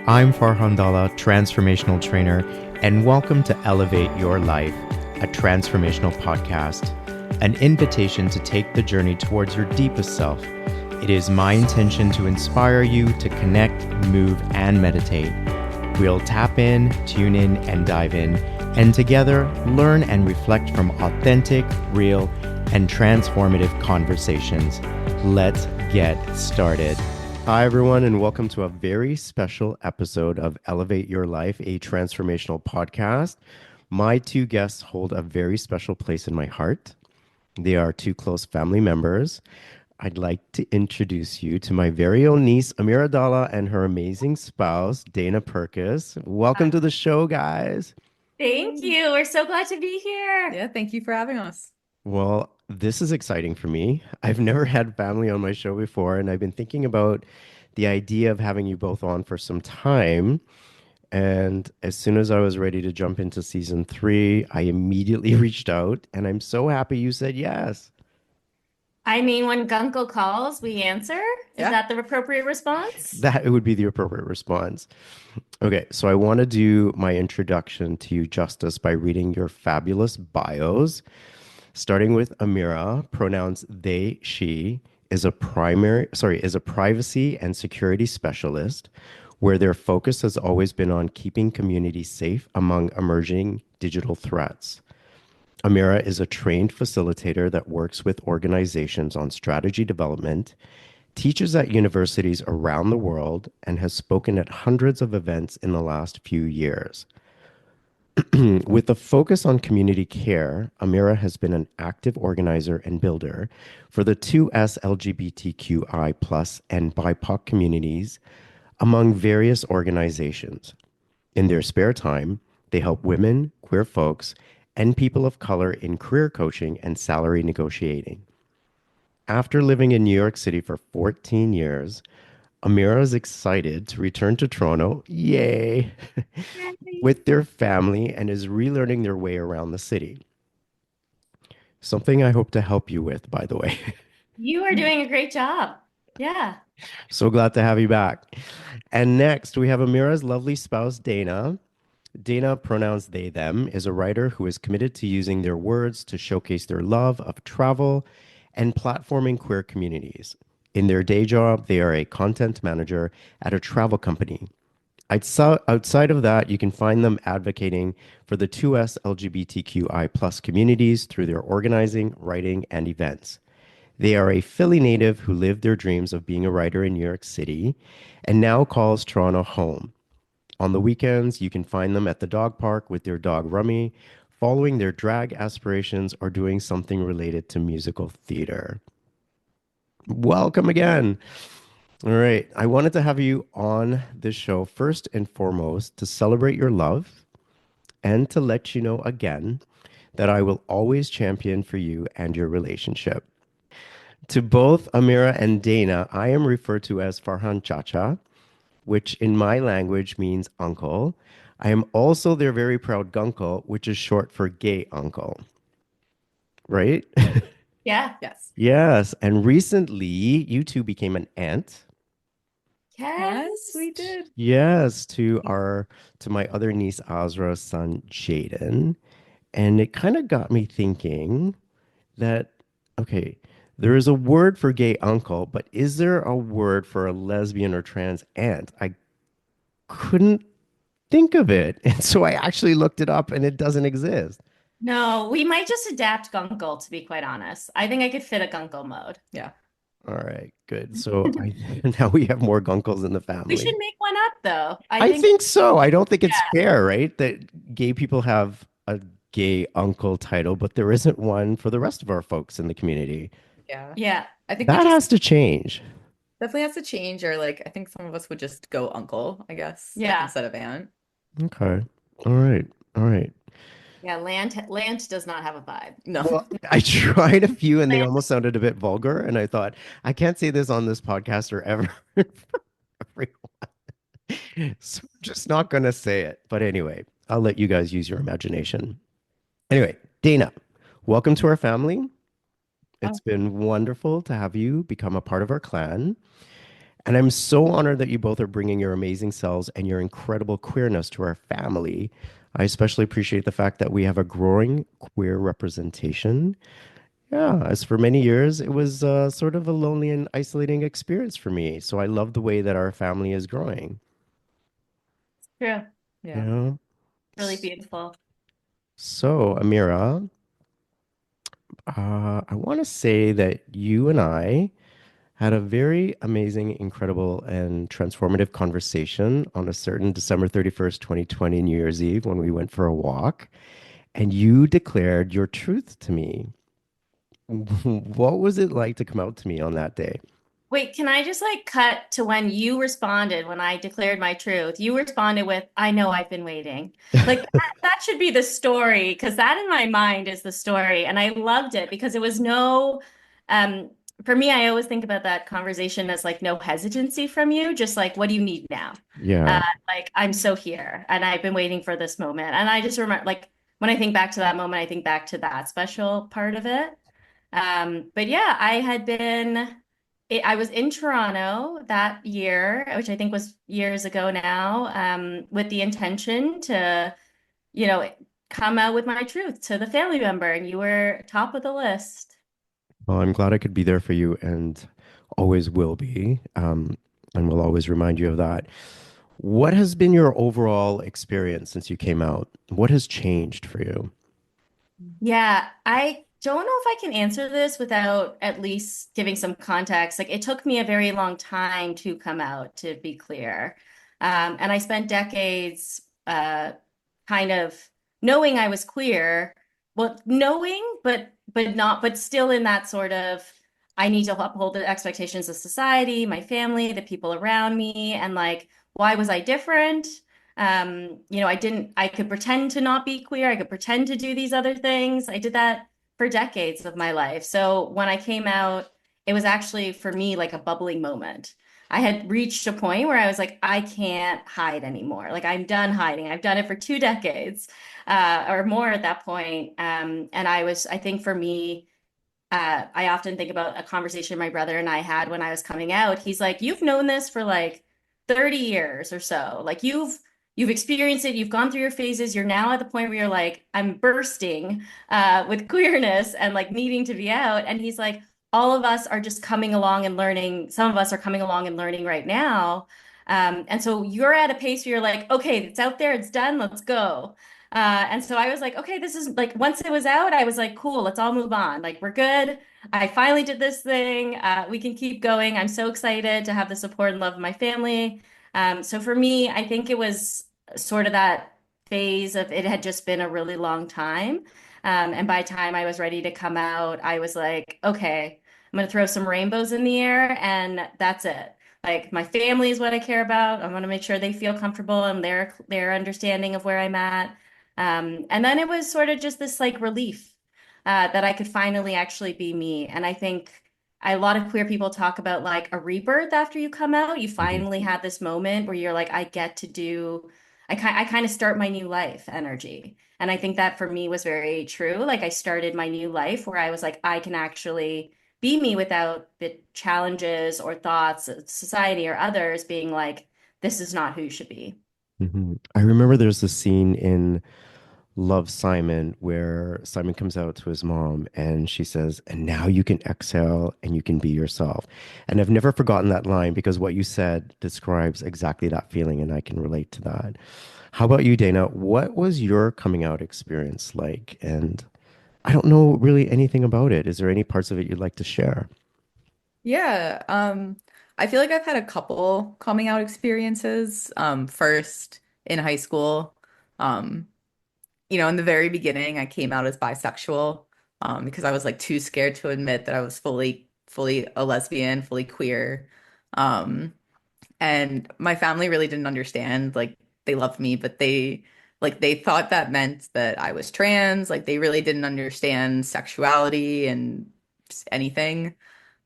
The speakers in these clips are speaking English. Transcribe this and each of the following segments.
I'm Farhan Dalla, transformational trainer, and welcome to Elevate Your Life, a transformational podcast, an invitation to take the journey towards your deepest self. It is my intention to inspire you to connect, move, and meditate. We'll tap in, tune in, and dive in, and together learn and reflect from authentic, real, and transformative conversations. Let's get started. Hi, everyone, and welcome to a very special episode of Elevate Your Life, a transformational podcast. My two guests hold a very special place in my heart. They are two close family members. I'd like to introduce you to my very own niece, Amira Dalla, and her amazing spouse, Dana Perkis. Welcome to the show, guys. Thank you. We're so glad to be here. Yeah, thank you for having us. Well, this is exciting for me. I've never had family on my show before, and I've been thinking about the idea of having you both on for some time. And as soon as I was ready to jump into season 3, I immediately reached out, and I'm so happy you said yes. I mean, when Guncle calls, we answer. Is Yeah. that the appropriate response? That would be the appropriate response. Okay, so I want to do my introduction to you justice by reading your fabulous bios. Starting with Amira, pronouns they, she, is a privacy and security specialist, where their focus has always been on keeping communities safe among emerging digital threats. Amira is a trained facilitator that works with organizations on strategy development, teaches at universities around the world, and has spoken at hundreds of events in the last few years. With a focus on community care, Amira has been an active organizer and builder for the 2S LGBTQI plus and BIPOC communities among various organizations. In their spare time, they help women, queer folks, and people of color in career coaching and salary negotiating. After living in New York City for 14 years, Amira is excited to return to Toronto, yay, with their family and is relearning their way around the city. Something I hope to help you with, by the way. You are doing a great job. Yeah. So glad to have you back. And next, we have Amira's lovely spouse, Dana. Dana, pronouns they, them, is a writer who is committed to using their words to showcase their love of travel and platforming queer communities. In their day job, they are a content manager at a travel company. Outside of that, you can find them advocating for the 2S LGBTQI plus communities through their organizing, writing, and events. They are a Philly native who lived their dreams of being a writer in New York City and now calls Toronto home. On the weekends, you can find them at the dog park with their dog Rummy, following their drag aspirations or doing something related to musical theater. Welcome again. All right. I wanted to have you on this show first and foremost to celebrate your love and to let you know again that I will always champion for you and your relationship. To both Amira and Dana, I am referred to as Farhan Chacha, which in my language means uncle. I am also their very proud Guncle, which is short for gay uncle. Right? Yeah. Yes. Yes. And recently, you two became an aunt. Yes. We did. Yes, to my other niece Azra's son Jaden. And it kind of got me thinking that, okay, there is a word for gay uncle, but is there a word for a lesbian or trans aunt? I couldn't think of it. And so I actually looked it up and it doesn't exist. No, we might just adapt Guncle, to be quite honest. I think I could fit a Guncle mode. Yeah. All right, good. So now we have more Guncles in the We should family. make one up, though. I think so. I don't think it's Yeah. fair, right? That gay people have a gay uncle title, but there isn't one for the rest of our folks in the community. Yeah. Yeah. I think we That just has to change. definitely has to change, or like I think some of us would just go uncle, I guess, like, Yeah. instead of aunt. Okay. All right. All right. Yeah. Land does not have a vibe. No. Well, I tried a few and they almost sounded a bit vulgar. And I thought, I can't say this on this podcast or ever for everyone. So I'm just not going to say it. But anyway, I'll let you guys use your imagination. Anyway, Dana, welcome to our family. It's been wonderful to have you become a part of our clan. And I'm so honored that you both are bringing your amazing selves and your incredible queerness to our family. I especially appreciate the fact that we have a growing queer representation. Yeah, as for many years, it was sort of a lonely and isolating experience for me. So I love the way that our family is growing. True. You Yeah. know? Really S- beautiful. So, Amira, I want to say that you and I had a very amazing, incredible, and transformative conversation on a certain December 31st, 2020, New Year's Eve, when we went for a walk, and you declared your truth to me. What was it like to come out to me on that day? Wait, can I just like cut to when you responded when I declared my truth? You responded with, I know I've been waiting. Like that should be the story because that in my mind is the story. And I loved it because it was no, um, for me, I always think about that conversation as like no hesitancy from you, just like, what do you need now? Uh, Yeah. like, I'm so here and I've been waiting for this moment. And I just remember, like, when I think back to that moment, I think back to that special part of it. But yeah, I was in Toronto that year, which I think was years ago now, with the intention to, you know, come out with my truth to the family member, and you were top of the list. Well, I'm glad I could be there for you and always will be. And will always remind you of that. What has been your overall experience since you came out? What has changed for you? Yeah, I don't know if I can answer this without at least giving some context. Like, it took me a very long time to come out, to be clear. And I spent decades kind of knowing I was queer. Well, knowing, but not, but still in that sort of I need to uphold the expectations of society, my family, the people around me, and like, why was I different? I could pretend to not be queer. I could pretend to do these other things. I did that for decades of my life. So when I came out, it was actually for me like a bubbling moment. I had reached a point where I was like, I can't hide anymore. Like I'm done hiding. I've done it for 2 decades, or more at that point. And I think for me, I often think about a conversation my brother and I had when I was coming out. He's like, "You've known this for like 30 years or so. Like you've experienced it, you've gone through your phases. You're now at the point where you're like, I'm bursting with queerness and like needing to be out." And he's like, "All of us are just coming along and learning. Some of us are coming along and learning right now. And so you're at a pace where you're like, okay, it's out there, it's done, let's go." And so I was like, okay, this is like, once it was out, I was like, cool, let's all move on. Like, we're good. I finally did this thing. We can keep going. I'm so excited to have the support and love of my family. So for me, I think it was sort of that phase of it had just been a really long time. And by the time I was ready to come out, I was like, okay, I'm going to throw some rainbows in the air, and that's it. Like my family is what I care about. I want to make sure they feel comfortable and their understanding of where I'm at. And then it was sort of just this like relief that I could finally actually be me. And I think a lot of queer people talk about like a rebirth after you come out. You Mhm. finally have this moment where you're like, I get to do, I kind of start my new life energy. And I think that for me was very true. Like I started my new life where I was like, I can actually be me without the challenges or thoughts of society or others being like, this is not who you should be. I remember there's a scene in Love Simon where Simon comes out to his mom and she says, "And now you can exhale and you can be yourself." And I've never forgotten that line because what you said describes exactly that feeling and I can relate to that. How about you, Dana? What was your coming out experience like? And I don't know really anything about it. Is there any parts of it you'd like to share? Yeah, I feel like I've had a couple coming out experiences. First in high school, um, in the very beginning, I came out as bisexual, because I was like too scared to admit that I was fully a lesbian, fully queer. Um, and my family really didn't understand. Like they loved me, but they thought that meant that I was trans. Like they really didn't understand sexuality and just anything.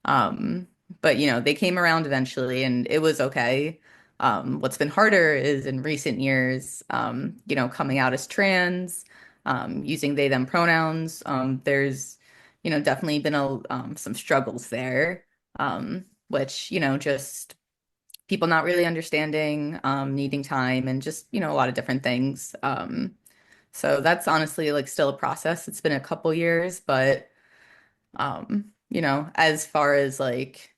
Um, but they came around eventually and it was okay. What's been harder is in recent years, coming out as trans, using they them pronouns. There's, definitely been some struggles there, which, just people not really understanding, needing time, and just, a lot of different things. So that's honestly like still a process. It's been a couple years, but as far as like,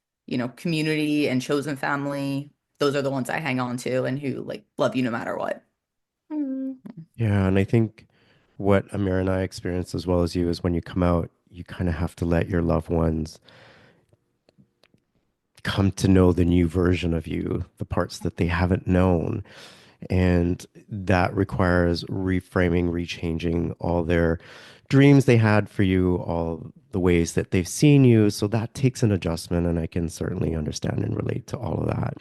community and chosen family, those are the ones I hang on to and who like love you no matter what. Mm. Yeah, and I think what Amir and I experienced as well as you is when you come out, you kind of have to let your loved ones come to know the new version of you, the parts that they haven't known. And that requires reframing, rechanging all their dreams they had for you, all the ways that they've seen you. So that takes an adjustment, and I can certainly understand and relate to all of that.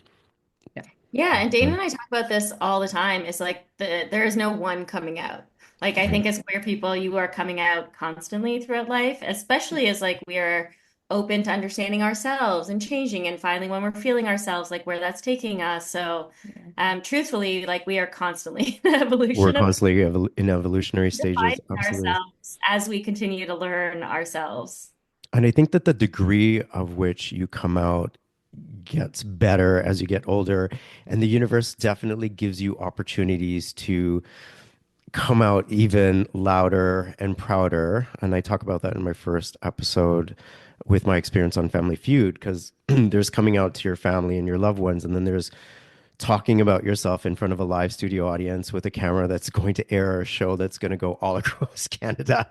Yeah. Yeah, and Dana Yeah. and I talk about this all the time. It's like there is no one coming out. Like I Right. think as queer people, you are coming out constantly throughout life, especially as like we are open to understanding ourselves and changing and finding when we're feeling ourselves, like where that's taking us. So, Yeah. truthfully, like we are constantly in We're evolution of constantly in evolutionary stages. defining Absolutely. ourselves as we continue to learn ourselves. And I think that the degree of which you come out gets better as you get older. And the universe definitely gives you opportunities to come out even louder and prouder. And I talk about that in my first episode with my experience on Family Feud, because there's coming out to your family and your loved ones, and then there's talking about yourself in front of a live studio audience with a camera that's going to air a show that's going to go all across Canada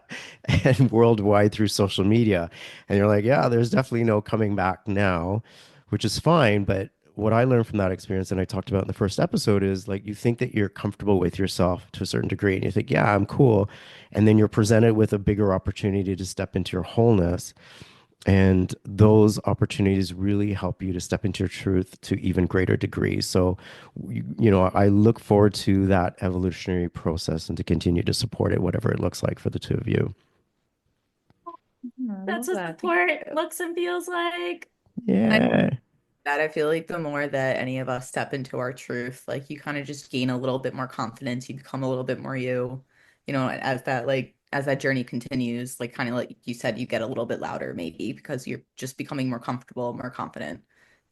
and worldwide through social media. And you're like, yeah, there's definitely no coming back now, which is fine. But what I learned from that experience, and I talked about in the first episode, is like you think that you're comfortable with yourself to a certain degree, and you think, yeah, I'm cool. And then you're presented with a bigger opportunity to step into your wholeness. And those opportunities really help you to step into your truth to even greater degrees. So, I look forward to that evolutionary process and to continue to support it, whatever it looks like for the two of you. I That's love what that. Thank support you. looks and feels like. I Yeah. that I feel like the more that any of us step into our truth, like you kind of just gain a little bit more confidence, you become a little bit more you, as that journey continues, like kind of like you said, you get a little bit louder maybe because you're just becoming more comfortable, more confident.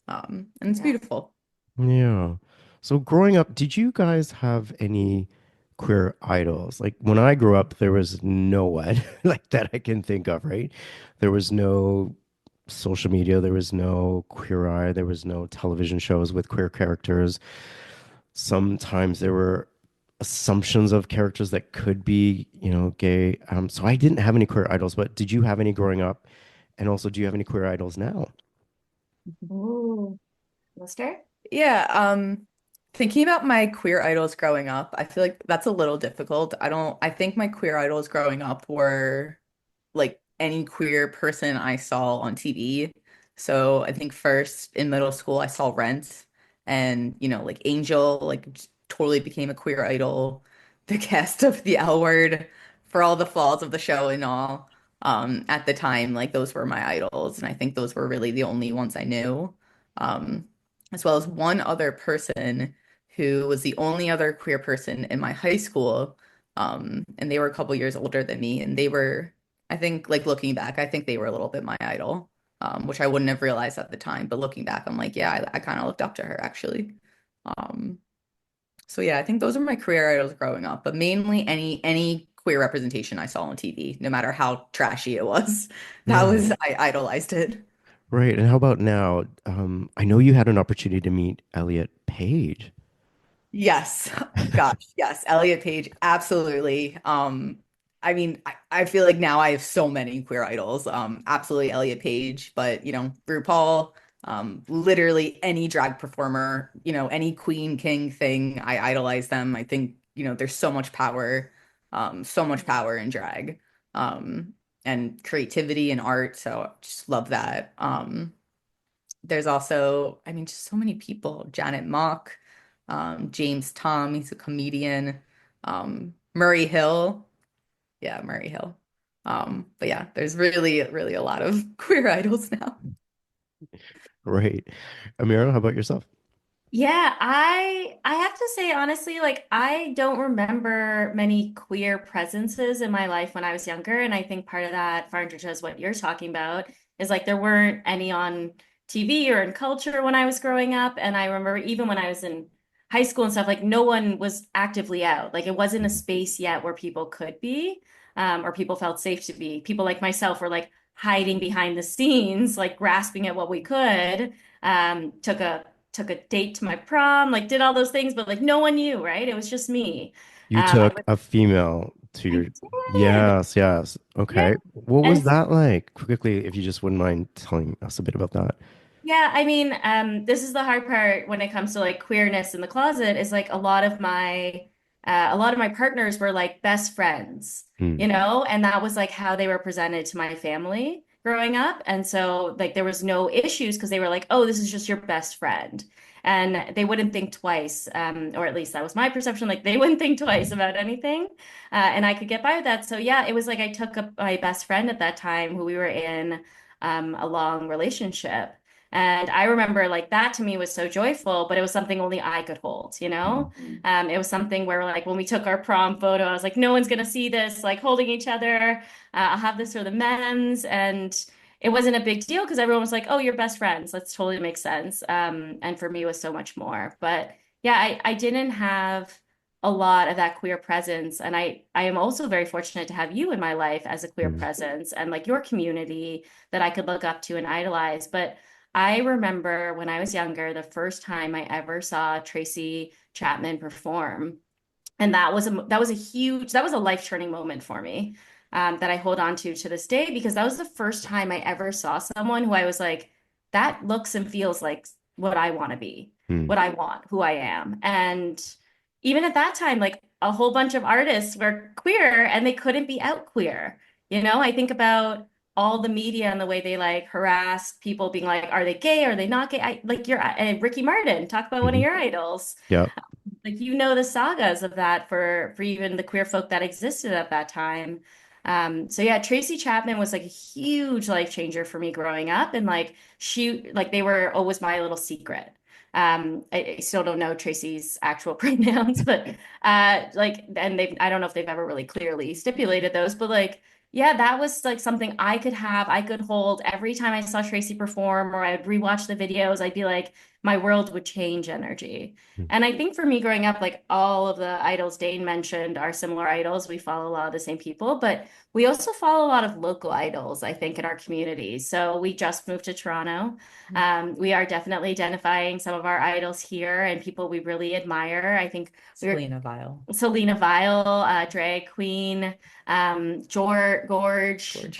And it's Yeah. beautiful. Yeah. So growing up, did you guys have any queer idols? Like when I grew up, there was no one like that I can think of, right? There was no social media, there was no Queer Eye, there was no television shows with queer characters. Sometimes there were assumptions of characters that could be, gay. So I didn't have any queer idols, but did you have any growing up? And also, do you have any queer idols now? Ooh, Mister? Yeah, thinking about my queer idols growing up, I feel like that's a little difficult. I think my queer idols growing up were like any queer person I saw on TV. So I think first in middle school I saw Rent and like Angel like just totally became a queer idol. The cast of the L Word for all the flaws of the show and all. At the time, like those were my idols, and I think those were really the only ones I knew. Um, as well as one other person who was the only other queer person in my high school. And they were a couple years older than me, and they were I think like looking back, I think they were a little bit my idol, which I wouldn't have realized at the time. But looking back, I'm like, yeah, I kind of looked up to her actually. Um, so yeah, I think those are my career idols growing up, but mainly any queer representation I saw on TV, no matter how trashy it was, that Yeah. was I idolized it. Right. And how about now? I know you had an opportunity to meet Elliot Page. Yes. Gosh, yes. Elliot Page, absolutely. I mean, I feel like now I have so many queer idols. Absolutely Elliot Page, but RuPaul, literally any drag performer, any queen, king thing, I idolize them. I think, there's so much power in drag. And creativity and art. So I just love that. There's also, I mean, just so many people. Janet Mock, James Tom, he's a comedian. Murray Hill. Yeah, Murray Hill. But yeah, there's really, really a lot of queer idols now. Right. Amira, how about yourself? Yeah, I have to say honestly, like I don't remember many queer presences in my life when I was younger, and I think part of that, Farndra, is what you're talking about, is like there weren't any on TV or in culture when I was growing up. And I remember even when I was in high school and stuff, like no one was actively out. Like it wasn't a space yet where people could be, or people felt safe to be. People like myself were like hiding behind the scenes, like grasping at what we could. Took a date to my prom, like did all those things, but like no one knew, right? It was just me. You I took was, a female to I your, did. yes, yes. Yeah. Okay. What was And that like? Quickly, if you just wouldn't mind telling us a bit about that. yeah, I mean, this is the hard part when it comes to like queerness in the closet is like a lot of my partners were like best friends, Hmm. and that was like how they were presented to my family growing up. And so like there was no issues because they were like, oh, this is just your best friend. And they wouldn't think twice, or at least that was my perception. Like they wouldn't think twice about anything, and I could get by with that. So yeah, it was like I took up my best friend at that time, who we were in a long relationship. And I remember like that to me was so joyful, but it was something only I could hold. It was something where like when we took our prom photo, I was like, no one's gonna see this, like holding each other. I'll have this for the men's. And it wasn't a big deal because everyone was like, oh, you're best friends. That's totally makes sense. And for me, it was so much more. But yeah, I didn't have a lot of that queer presence. And I am also very fortunate to have you in my life as a queer Hmm. presence and like your community that I could look up to and idolize. But I remember when I was younger, the first time I ever saw Tracy Chapman perform, and that was a life-turning moment for me, that I hold on to this day because that was the first time I ever saw someone who I was like, that looks and feels like what I want to be, Hmm. what I want, who I am. And even at that time, like a whole bunch of artists were queer and they couldn't be out queer. I think about all the media and the way they like harass people being like, are they gay? Are they not gay? Like and Ricky Martin, talk about one of Hmm. your idols. Yeah. Like the sagas of that for even the queer folk that existed at that time. So yeah, Tracy Chapman was like a huge life changer for me growing up, and like they were always my little secret. I still don't know Tracy's actual pronouns, but and I don't know if they've ever really clearly stipulated those, but like yeah, that was like something I could hold every time I saw Tracy perform, or I'd rewatch the videos. I'd be like, my world would change energy. And I think for me growing up, like all of the idols Dane mentioned are similar idols. We follow a lot of the same people, but we also follow a lot of local idols, I think, in our community. So we just moved to Toronto. We are definitely identifying some of our idols here and people we really admire. I think we're Selena Vile. Selena Vile, drag queen, Gorge. George.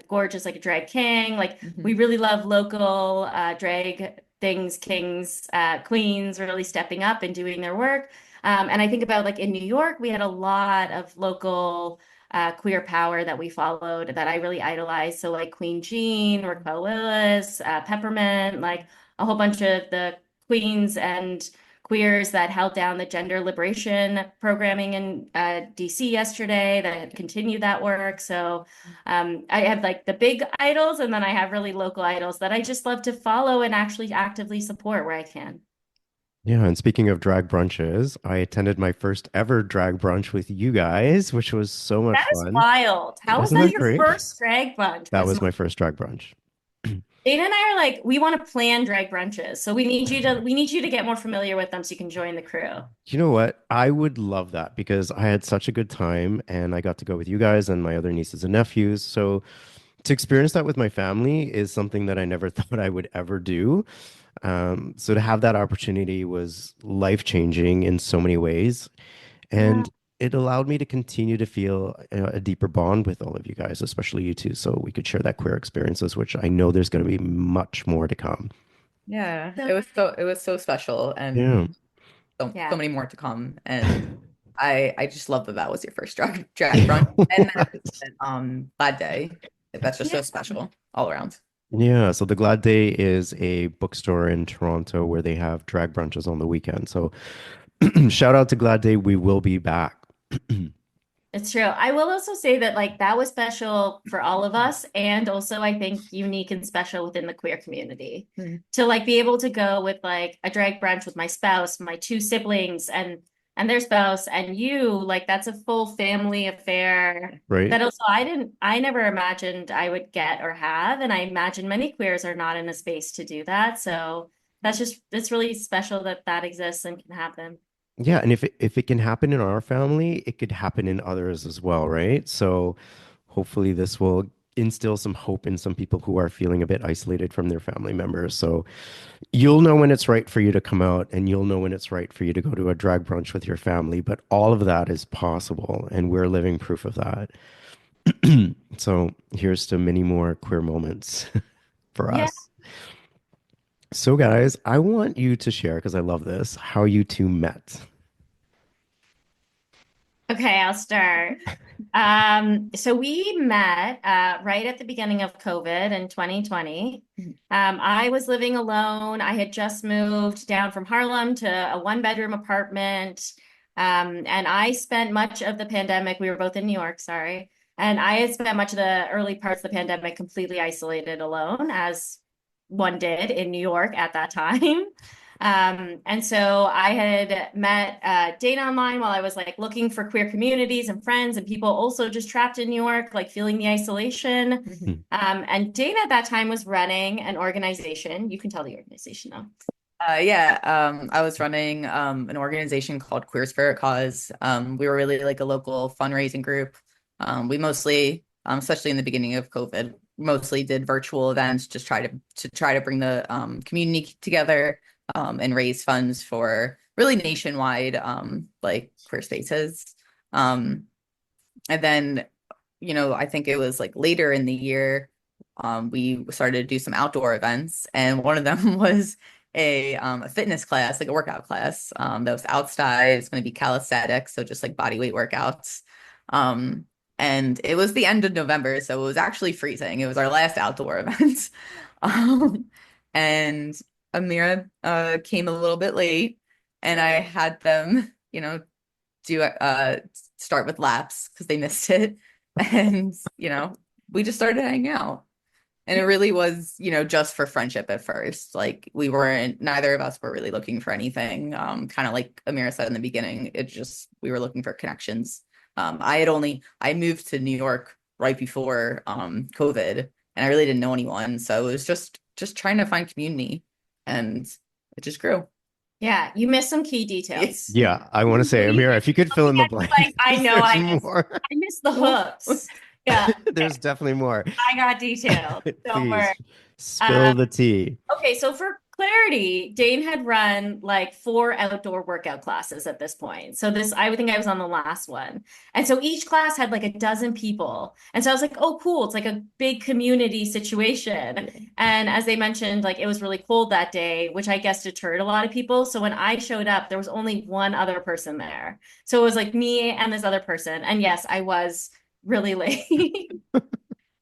Gorge is like a drag king. Like we Hmm. really love local drag things, kings, queens really stepping up and doing their work. And I think about like in New York, we had a lot of local queer power that we followed that I really idolized. So like Queen Jean, Raquel Willis, Peppermint, like a whole bunch of the queens and queers that held down the gender liberation programming in DC yesterday that had continued that work. So I have like the big idols, and then I have really local idols that I just love to follow and actually actively support where I can. Yeah. And speaking of drag brunches, I attended my first ever drag brunch with you guys, which was so much That is fun. wild. How was Wasn't that that your great? first drag brunch? That Because was my first drag brunch. Dana and I are like, we want to plan drag brunches. So we need you to get more familiar with them so you can join the crew. You know what? I would love that because I had such a good time and I got to go with you guys and my other nieces and nephews. So to experience that with my family is something that I never thought I would ever do. So to have that opportunity was life-changing in so many ways. Yeah. And it allowed me to continue to feel a deeper bond with all of you guys, especially you two, so we could share that queer experiences, which I know there's going to be much more to come. Yeah, So, it was so special and Yeah. so yeah. many more to come. And I just love that that was your first drag brunch. And then Glad Day. That's just Yeah. so special all around. Yeah, so the Glad Day is a bookstore in Toronto where they have drag brunches on the weekend. So shout out to Glad Day. We will be back. It's true. I will also say that like that was special for all of us and also I think unique and special within the queer community Mm. to like be able to go with like a drag brunch with my spouse, my two siblings, and and their spouse and you, like that's a full family affair Right? that also I never imagined I would get or have. And I imagine many queers are not in a space to do that. So it's really special that that exists and can happen. Yeah, and if it can happen in our family, it could happen in others as well, right? So hopefully this will instill some hope in some people who are feeling a bit isolated from their family members. So you'll know when it's right for you to come out, and you'll know when it's right for you to go to a drag brunch with your family, but all of that is possible, and we're living proof of that. So here's to many more queer moments for Yeah. us. So guys, I want you to share, because I love this, how you two met. Okay, I'll start. So we met right at the beginning of COVID in 2020. I was living alone. I had just moved down from Harlem to a one-bedroom apartment. And I spent much of the pandemic, we were both in New York, sorry. And I had spent much of the early parts of the pandemic completely isolated alone, as one did in New York at that time. And so I had met Dana online while I was like looking for queer communities and friends and people also just trapped in New York, like feeling the isolation. Hmm. And Dana at that time was running an organization. You can tell the organization though. I was running an organization called Queers for a Cause. We were really like a local fundraising group. We mostly, especially in the beginning of COVID, mostly did virtual events, just try to bring the community together and raise funds for really nationwide like queer spaces. Um, and then, I think it was like later in the year, we started to do some outdoor events, and one of them was a fitness class, like a workout class, that was outside. It's going to be calisthenics, so just like body weight workouts. Um, and it was the end of November, so it was actually freezing. It was our last outdoor event. Um, and Amira came a little bit late, and I had them, do start with laps because they missed it. And, we just started hanging out. And it really was, just for friendship at first. Like neither of us were really looking for anything. Kind of like Amira said in the beginning, we were looking for connections. I moved to New York right before COVID, and I really didn't know anyone. So it was just trying to find community, and it just grew. Yeah, you missed some key details. Yeah, I want to say, Amira, if you could fill in the blanks, Like, I know there's more. I missed the hooks. Yeah, okay. There's definitely more. I got detailed. Don't Please worry. spill the tea. Okay, so for clarity, Dane had run like 4 outdoor workout classes at this point. So I would think I was on the last one. And so each class had like a dozen people. And so I was like, oh, cool. It's like a big community situation. And as they mentioned, like it was really cold that day, which I guess deterred a lot of people. So when I showed up, there was only one other person there. So it was like me and this other person. And yes, I was really late.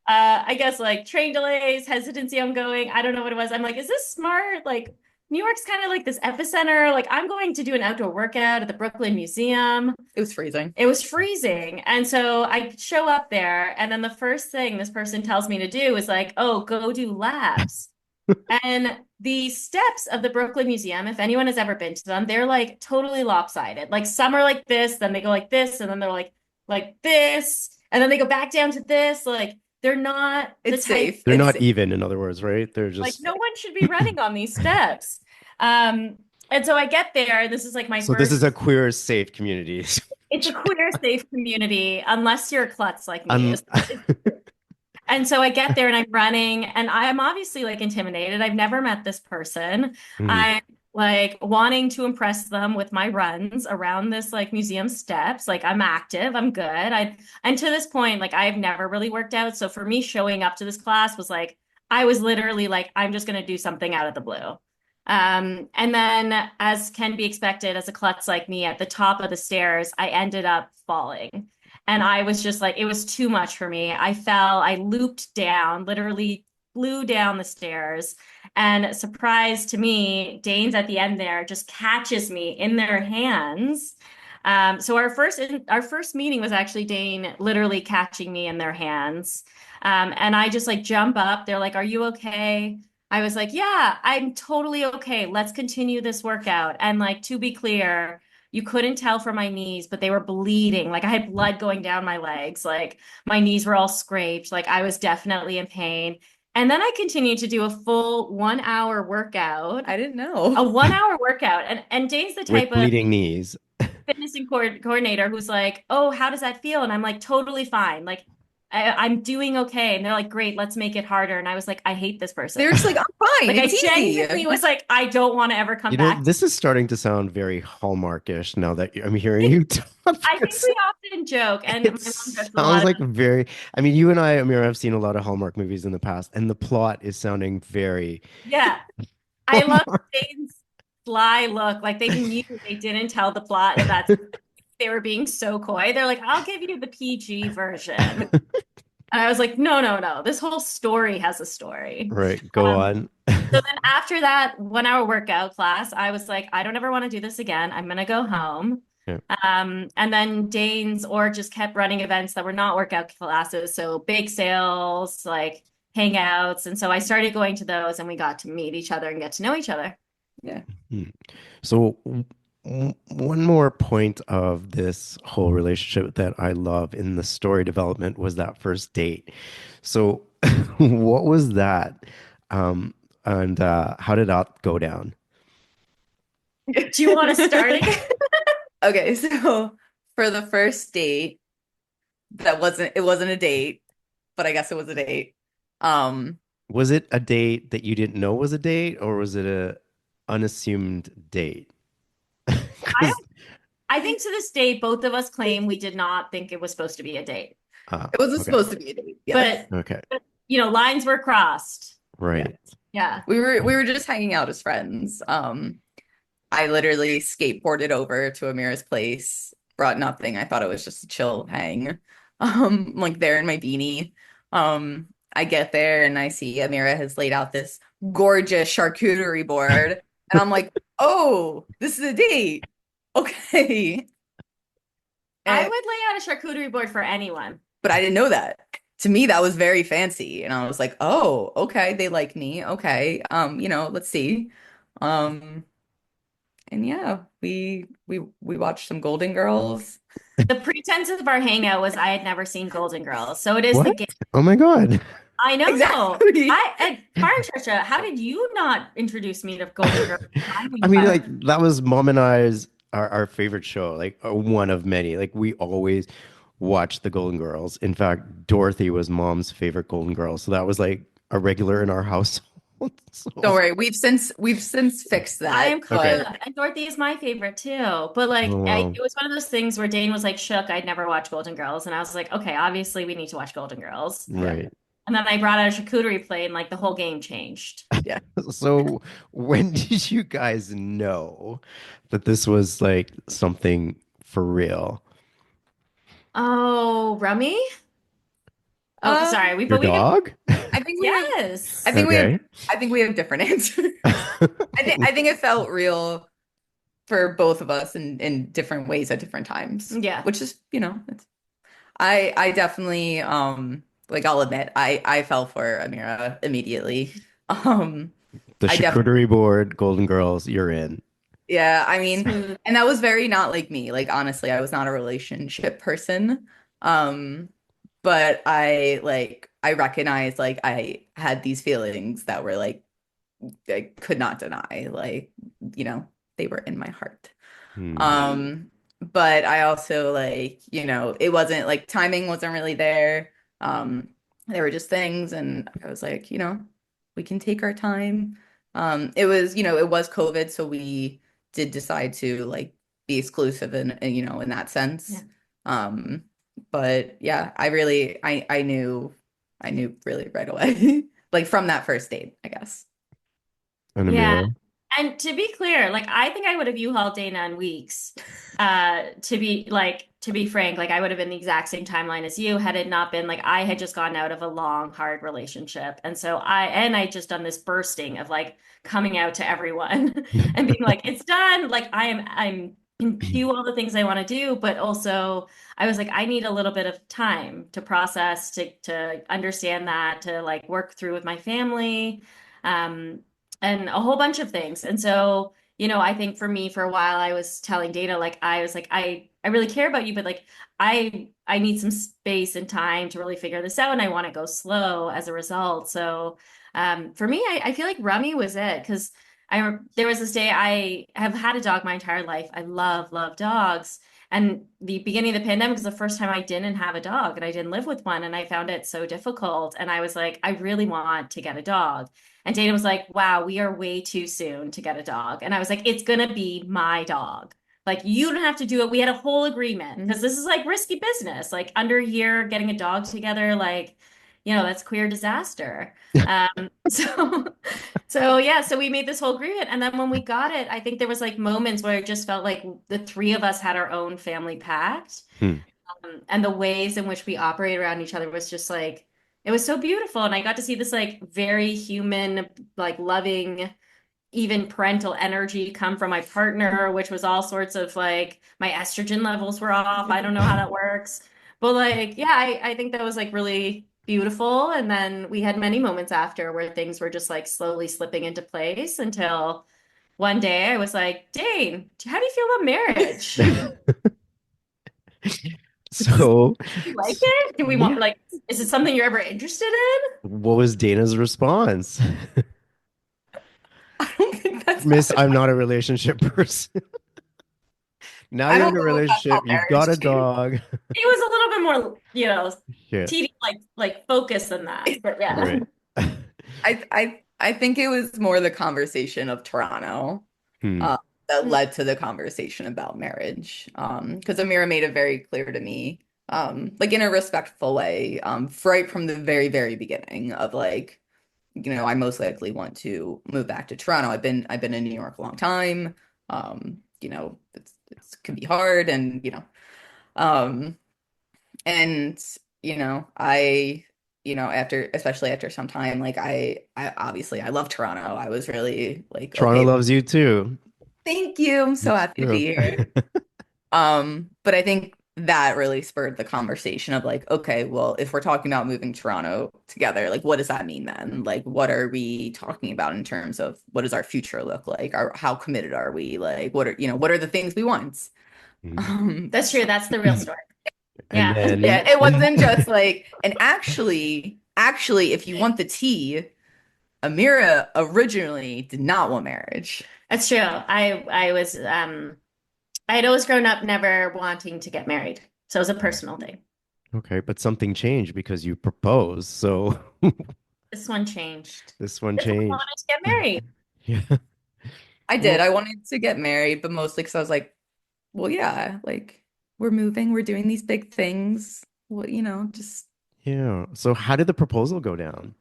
I guess like train delays, hesitancy on going. I don't know what it was. I'm like, is this smart? Like, New York's kind of like this epicenter. Like, I'm going to do an outdoor workout at the Brooklyn Museum. It was freezing. It was freezing. And so I show up there, and then the first thing this person tells me to do is like, oh, go do laps. And the steps of the Brooklyn Museum, if anyone has ever been to them, they're like totally lopsided. Like some are like this, then they go like this, and then they're like this, and then they go back down to this. Like they're not the It's type, safe. They're It's not safe. even, in other words, right? They're like just. no one should be running on these steps. And so I get there. This is like my So this is first. a queer, safe community. It's a queer safe community, unless you're a klutz like me. Um, And so I get there and I'm running and I'm obviously like intimidated. I've never met this person. mhm. I'm like wanting to impress them with my runs around this like museum steps. Like I'm active, I'm good. And to this point, like I've never really worked out. So for me, showing up to this class was like, I was literally like, I'm just going to do something out of the blue. And then, as can be expected, as a klutz like me, at the top of the stairs, I ended up falling. And I was just like, it was too much for me. I fell, I looped down, literally flew down the stairs. And surprise to me, Dane's at the end there just catches me in their hands. So our first meeting was actually Dane literally catching me in their hands. And I just like jump up. They're like, "Are you okay?" I was like, "Yeah, I'm totally okay. Let's continue this workout." And like to be clear, you couldn't tell from my knees, but they were bleeding. Like I had blood going down my legs. Like my knees were all scraped. Like I was definitely in pain. And then I continued to do a full 1 hour workout, I didn't a know. 1 hour workout. And Dane's the type With of bleeding knees. fitness and coordinator who's like, "Oh, how does that feel?" And I'm like, "Totally fine. Like, I'm doing okay." And they're like, "Great, let's make it harder." And I was like, "I hate this They person." were just like, I'm fine. Like, I It's genuinely easy. was like, "I don't want to ever come back." This is starting to sound very Hallmarkish now that I'm hearing you talk I think because we often joke, and my it mom jokes a sounds lot like about, very, I mean, you and I, Amir, have seen a lot of Hallmark movies in the past, and the plot is sounding very yeah. I love Hallmark. Dane's sly look. Like they knew they didn't tell the plot, and that's they were being so coy. They're like, "I'll give you the PG version." And I was like, "No, no, no. This whole story has a story." Right, go Um, on. So then after that 1 hour workout class, I was like, I don't ever want to do this again. I'm gonna go home. Yeah. And then Dane's org just kept running events that were not workout classes, so bake sales, like hangouts. And so I started going to those and we got to meet each other and get to know each other. Yeah. Hmm. So, one more point of this whole relationship that I love in the story development was that first date. So, what was that? And how did that go down? Do you want to start again? Okay, so for the first date, it wasn't a date, but I guess it was a date. Um, Was it a date that you didn't know was a date, or was it a unassumed date? I Because don't, I think to this day, both of us claim we did not think it was supposed to be a date. it wasn't okay, supposed to be a date. Yes. But, okay, lines were crossed. Yeah. right. Yeah. We were just hanging out as friends. I literally skateboarded over to Amira's place, brought nothing. I thought it was just a chill hang. Like there in my beanie. I get there and I see Amira has laid out this gorgeous charcuterie board. And I'm like, oh, this is a date. Okay. I And would lay out a charcuterie board for anyone. but I didn't know that. To me, that was very fancy. And I was like, oh, okay, they like me. Okay. Let's see. Um, and yeah, we watched some Golden Girls. The pretense of our hangout was I had never seen Golden Girls. So it is the What? game. Oh my God. I know. Exactly. And Patricia, how did you not introduce me to Golden Girls? I knew I mean, about like it. that was mom and I's our favorite show, like one of many. Like we always watched the Golden Girls. In fact, Dorothy was mom's favorite Golden Girl, so that was like a regular in our household. Don't So worry, we've since fixed I that, am okay. but Carla, and Dorothy is my favorite too. But Oh like, wow. it was one of those things where Dane was like shook. I'd never watched Golden Girls, and I was like, okay, obviously we need to watch Golden Girls. yeah, Right. And then I brought out a charcuterie plate, and like the whole game changed. yeah. So when did you guys know that this was like something for real? Oh, Rummy? Oh, sorry. Um, Your We can. dog? I think we have I Yes. think we have Okay. I think we have different answers. I think it felt real for both of us in different ways at different times, Yeah. which is, I definitely like I'll admit I fell for Amira immediately. Um The I definitely charcuterie board, Golden Girls, you're in. Yeah, I mean, Smooth. and that was very not like me. Like honestly, I was not a relationship person. Um, but I recognized like I had these feelings that were like I could not deny. Like, you know, they were in my heart. Hmm. But I also it wasn't like timing wasn't really there. There were just things and I was like, we can take our time. It was COVID, so we did decide to like be exclusive in that Yeah. sense. Um, but yeah, I knew really right away. Like from that first date, I guess. And Yeah. Amira? And to be clear, like I think I would have U-Hauled Dana in weeks. To be frank, like I would have been the exact same timeline as you had it not been like I had just gotten out of a long, hard relationship. And so I just done this bursting of like coming out to everyone and being like, it's done. Like I'm can do all the things I want to do, but also I was like, I need a little bit of time to process, to understand that, to like work through with my family. Um, and a whole bunch of things. And so I think for me, for a while, I was telling Dana, like, I was like, I really care about you, but like, I need some space and time to really figure this out, and I want to go slow as a result. So, for me, I feel like Rummy was it because there was this day I have had a dog my entire life. I love dogs. And the beginning of the pandemic was the first time I didn't have a dog and I didn't live with one. And I found it so difficult. And I was like, I really want to get a dog. And Dana was like, wow, we are way too soon to get a dog. And I was like, it's going to be my dog. Like, you don't have to do it. We had a whole agreement because this is like risky business. Like, under a year, getting a dog together, like, that's queer disaster. So, so yeah, so we made this whole agreement. And then when we got it, I think there was like moments where it just felt like the three of us had our own family pact. Hmm. And the ways in which we operate around each other was just like, it was so beautiful. And I got to see this like very human, like loving, even parental energy come from my partner, which was all sorts of like my estrogen levels were off. I don't know how that works. But like, yeah, I think that was like really beautiful. And then we had many moments after where things were just like slowly slipping into place until one day I was like, Dane, how do you feel about marriage? So, Do you like it? Do we want yeah. like, is it something you're ever interested What was Dana's response? I don't think that's how Miss, it I'm went. not a relationship person. Now I you're don't in a know if that's how relationship, you've got marriage a changed. dog. It was a little bit more, Yeah, TV like focus than that. But yeah. right. I think it was more the conversation of Toronto Hmm. uh, that led to the conversation about marriage. Because Amira made it very clear to me, like in a respectful way, right from the very, very beginning of like, I most likely want to move back to Toronto. I've been in New York a long time. It's can be hard and um and after especially after some time, like I obviously I love Toronto. I was really like, Toronto okay, loves you too. thank you. I'm so It's happy to true. be here. But I think that really spurred the conversation of like, okay, well, if we're talking about moving Toronto together, like what does that mean then? Like what are we talking about in terms of what does our future look like? How committed are we? Like what are the things we want? Mhm. Um, That's true. That's the real story. And Yeah. then, yeah, it wasn't just like, and actually, if you want the tea, Amira originally did not want marriage. That's true. I was I had always grown up never wanting to get married. So it was a personal thing. okay, but something changed because you proposed. So This one changed. this one This one changed. wanted to get married. Yeah. I did. Well, I wanted to get married, but mostly because I was like, well, yeah, like we're moving, we're doing these big things. Well, just yeah. So how did the proposal go down?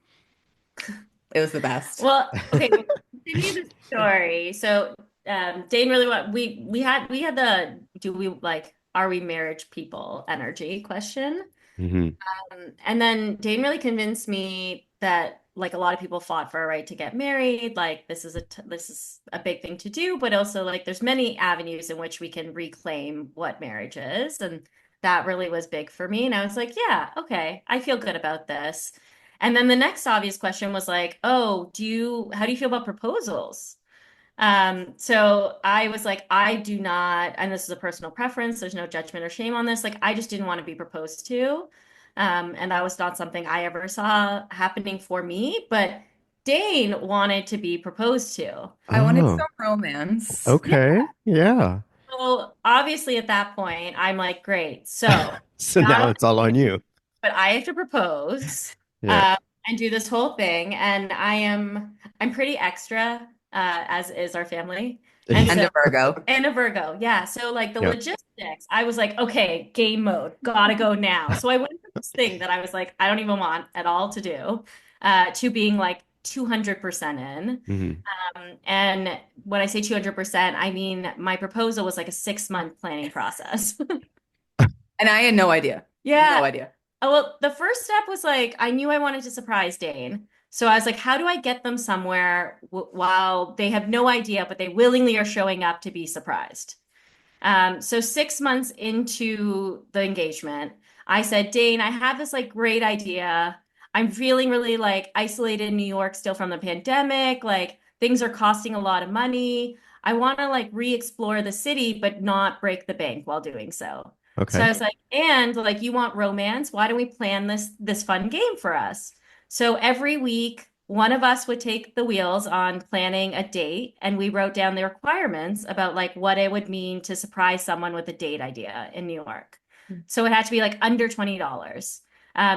it was the best. Well, okay, we'll continue the story. So Dane really want we had the do we like are we marriage people energy question. Hmm. And then Dane really convinced me that like a lot of people fought for a right to get married. Like this is a big thing to do, but also like there's many avenues in which we can reclaim what marriage is. And that really was big for me. And I was like, yeah, okay, I feel good about this. And then the next obvious question was like, oh, how do you feel about proposals? So I was like, I do not, and this is a personal preference, there's no judgment or shame on this. Like, I just didn't want to be proposed to. And that was not something I ever saw happening for me, but Dane wanted to be proposed to. I wanted Oh, some romance. Yeah. okay. Yeah. So obviously at that point, I'm like, great. So So not now only, it's all on you. but I have to propose, Yeah. um, and do this whole thing. And I'm pretty extra, as is our family. And And so a Virgo. And a Virgo, yeah. So like the Yeah. logistics, I was like, okay, game mode, gotta go now. So I went from this thing that I was like, I don't even want at all to do, to being like 200% in. Hmm. And when I say 200%, I mean my proposal was like a 6-month planning process. And I had no idea. No Yeah. idea. Oh, well, the first step was like, I knew I wanted to surprise Dane. So I was like, how do I get them somewhere while they have no idea, but they willingly are showing up to be surprised? So 6 months into the engagement, I said, Dane, I have this like great idea. I'm feeling really like isolated in New York still from the pandemic. Like things are costing a lot of money. I want to like re-explore the city, but not break the bank while doing so. So Okay. I was like, and like you want romance? Why don't we plan this fun game for us? So every week, one of us would take the wheels on planning a date, and we wrote down the requirements about like what it would mean to surprise someone with a date idea in New York. So it had to be like under $20.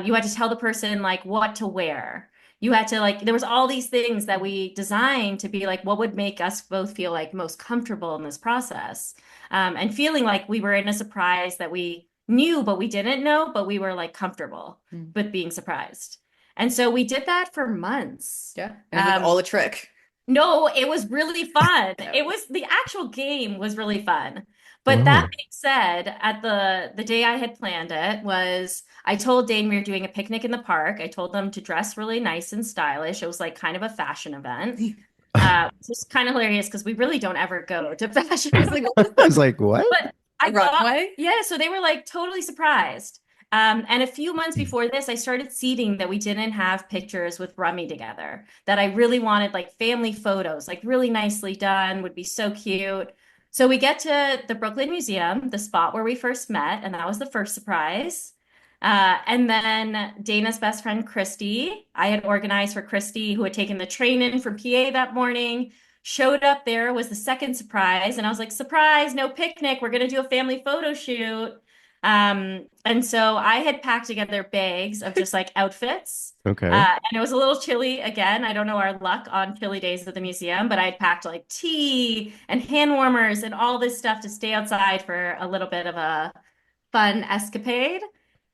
You had to tell the person like what to wear. You had to like, there was all these things that we designed to be like, what would make us both feel like most comfortable in this process? And feeling like we were in a surprise that we knew, but we didn't know, but we were like comfortable Mm. with being surprised. And so we did that for months. Yeah. And it was all a trick. No, it was really fun. It was the actual game was really fun. But that Wow. being said, at the day I had planned it was I told Dane we were doing a picnic in the park. I told them to dress really nice and stylish. It was like kind of a fashion event. It's just kind of hilarious because we really don't ever go to fashion. I was like, I was like, what? But I a thought, runway? yeah, so they were like totally surprised. And a few months before this, I started seeding that we didn't have pictures with Rummy together, that I really wanted like family photos, like really nicely done, would be so cute. So we get to the Brooklyn Museum, the spot where we first met, and that was the first surprise. And then Dana's best friend, Christy, I had organized for Christy, who had taken the train in from PA that morning, showed up there, was the second surprise. And I was like, surprise, no picnic. We're going to do a family photo shoot. And so I had packed together bags of just like outfits. Okay. And it was a little chilly again. I don't know our luck on chilly days at the museum, but I had packed like tea and hand warmers and all this stuff to stay outside for a little bit of a fun escapade.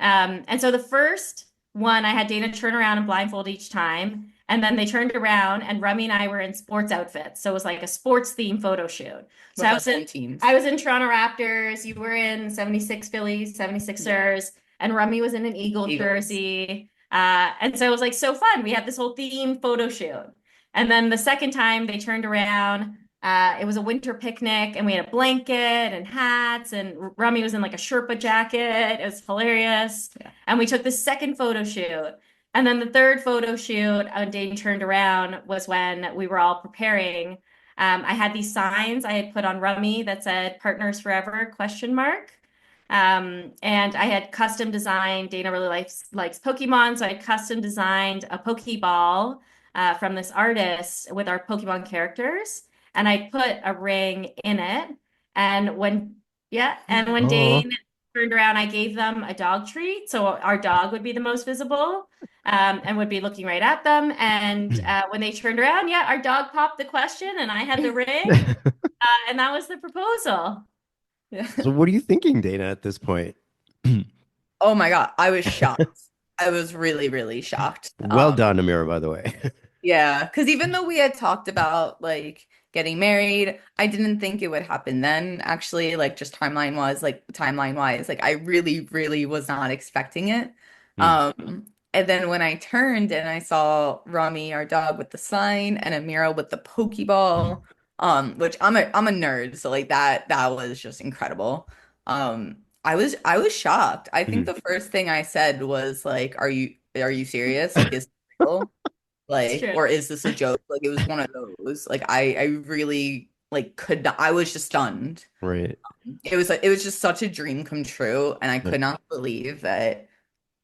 And so the first one, I had Dana turn around and blindfold each time. And then they turned around and Rummy and I were in sports outfits. So it was like a sports theme photo shoot. So With our own teams. I was in Toronto Raptors, you were in 76 Phillies, 76ers, and Rummy was in an Eagle Eagles. jersey. And so it was like so fun. We had this whole theme photo shoot. And then the second time they turned around, it was a winter picnic and we had a blanket and hats and Rummy was in like a Sherpa jacket. It was hilarious. Yeah. And we took the second photo shoot. And then the third photo shoot when Dane turned around was when we were all preparing. I had these signs I had put on Rummy that said partners forever question mark. And I had custom designed, Dana really likes Pokemon, so I had custom designed a Pokeball from this artist with our Pokemon characters and I put a ring in it. And when Oh. Dane turned around, I gave them a dog treat. So our dog would be the most visible, and would be looking right at them. And when they turned around, yeah, our dog popped the question and I had the ring, and that was the proposal. Yeah. So what are you thinking, Dana, at this point? Oh my God, I was shocked. I was really, really shocked. Well done, Amira, by the way. Yeah, because even though we had talked about like getting married, I didn't think it would happen then, actually, like just timeline wise, like I really, really was not expecting it. Hmm. And then when I turned and I saw Rami, our dog, with the sign and Amira with the Pokeball, which I'm a nerd, so like that was just incredible. I was shocked. I think Hmm. the first thing I said was like, are you serious? Like, is it real? It's Like, true. or is this a joke? Like, it was one of those. Like, I really like could not. I was just stunned. Right. It was just such a dream come true, and I Yeah. could not believe that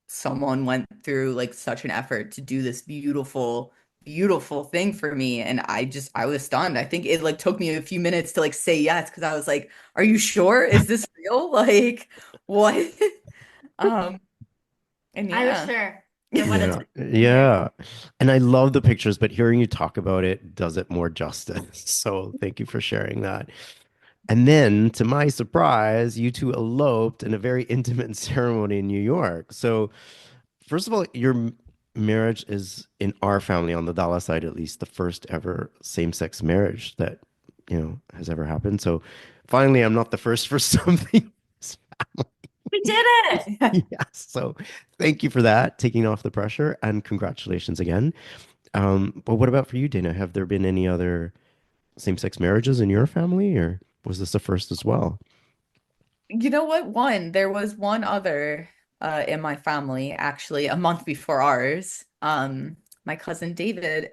someone went through like such an effort to do this beautiful, beautiful thing for me, and I was stunned. I think it like took me a few minutes to like say yes because I was like, "Are you sure? Is this real? Like, what?" Um, and I was yeah. sure for what it's Yeah. been here. Yeah. And I love the pictures, but hearing you talk about it does it more justice. So thank you for sharing that. And then, to my surprise, you two eloped in a very intimate ceremony in New York. So, first of all, your marriage is in our family, on the Dalla side at least, the first ever same-sex marriage that, has ever happened. So, finally, I'm not the first for something. We did it. Yes. So, thank you for that, taking off the pressure, and congratulations again. But what about for you, Dana? Have there been any other same-sex marriages in your family, or was this the first as well? You know what? There was one other in my family actually a month before ours. My cousin David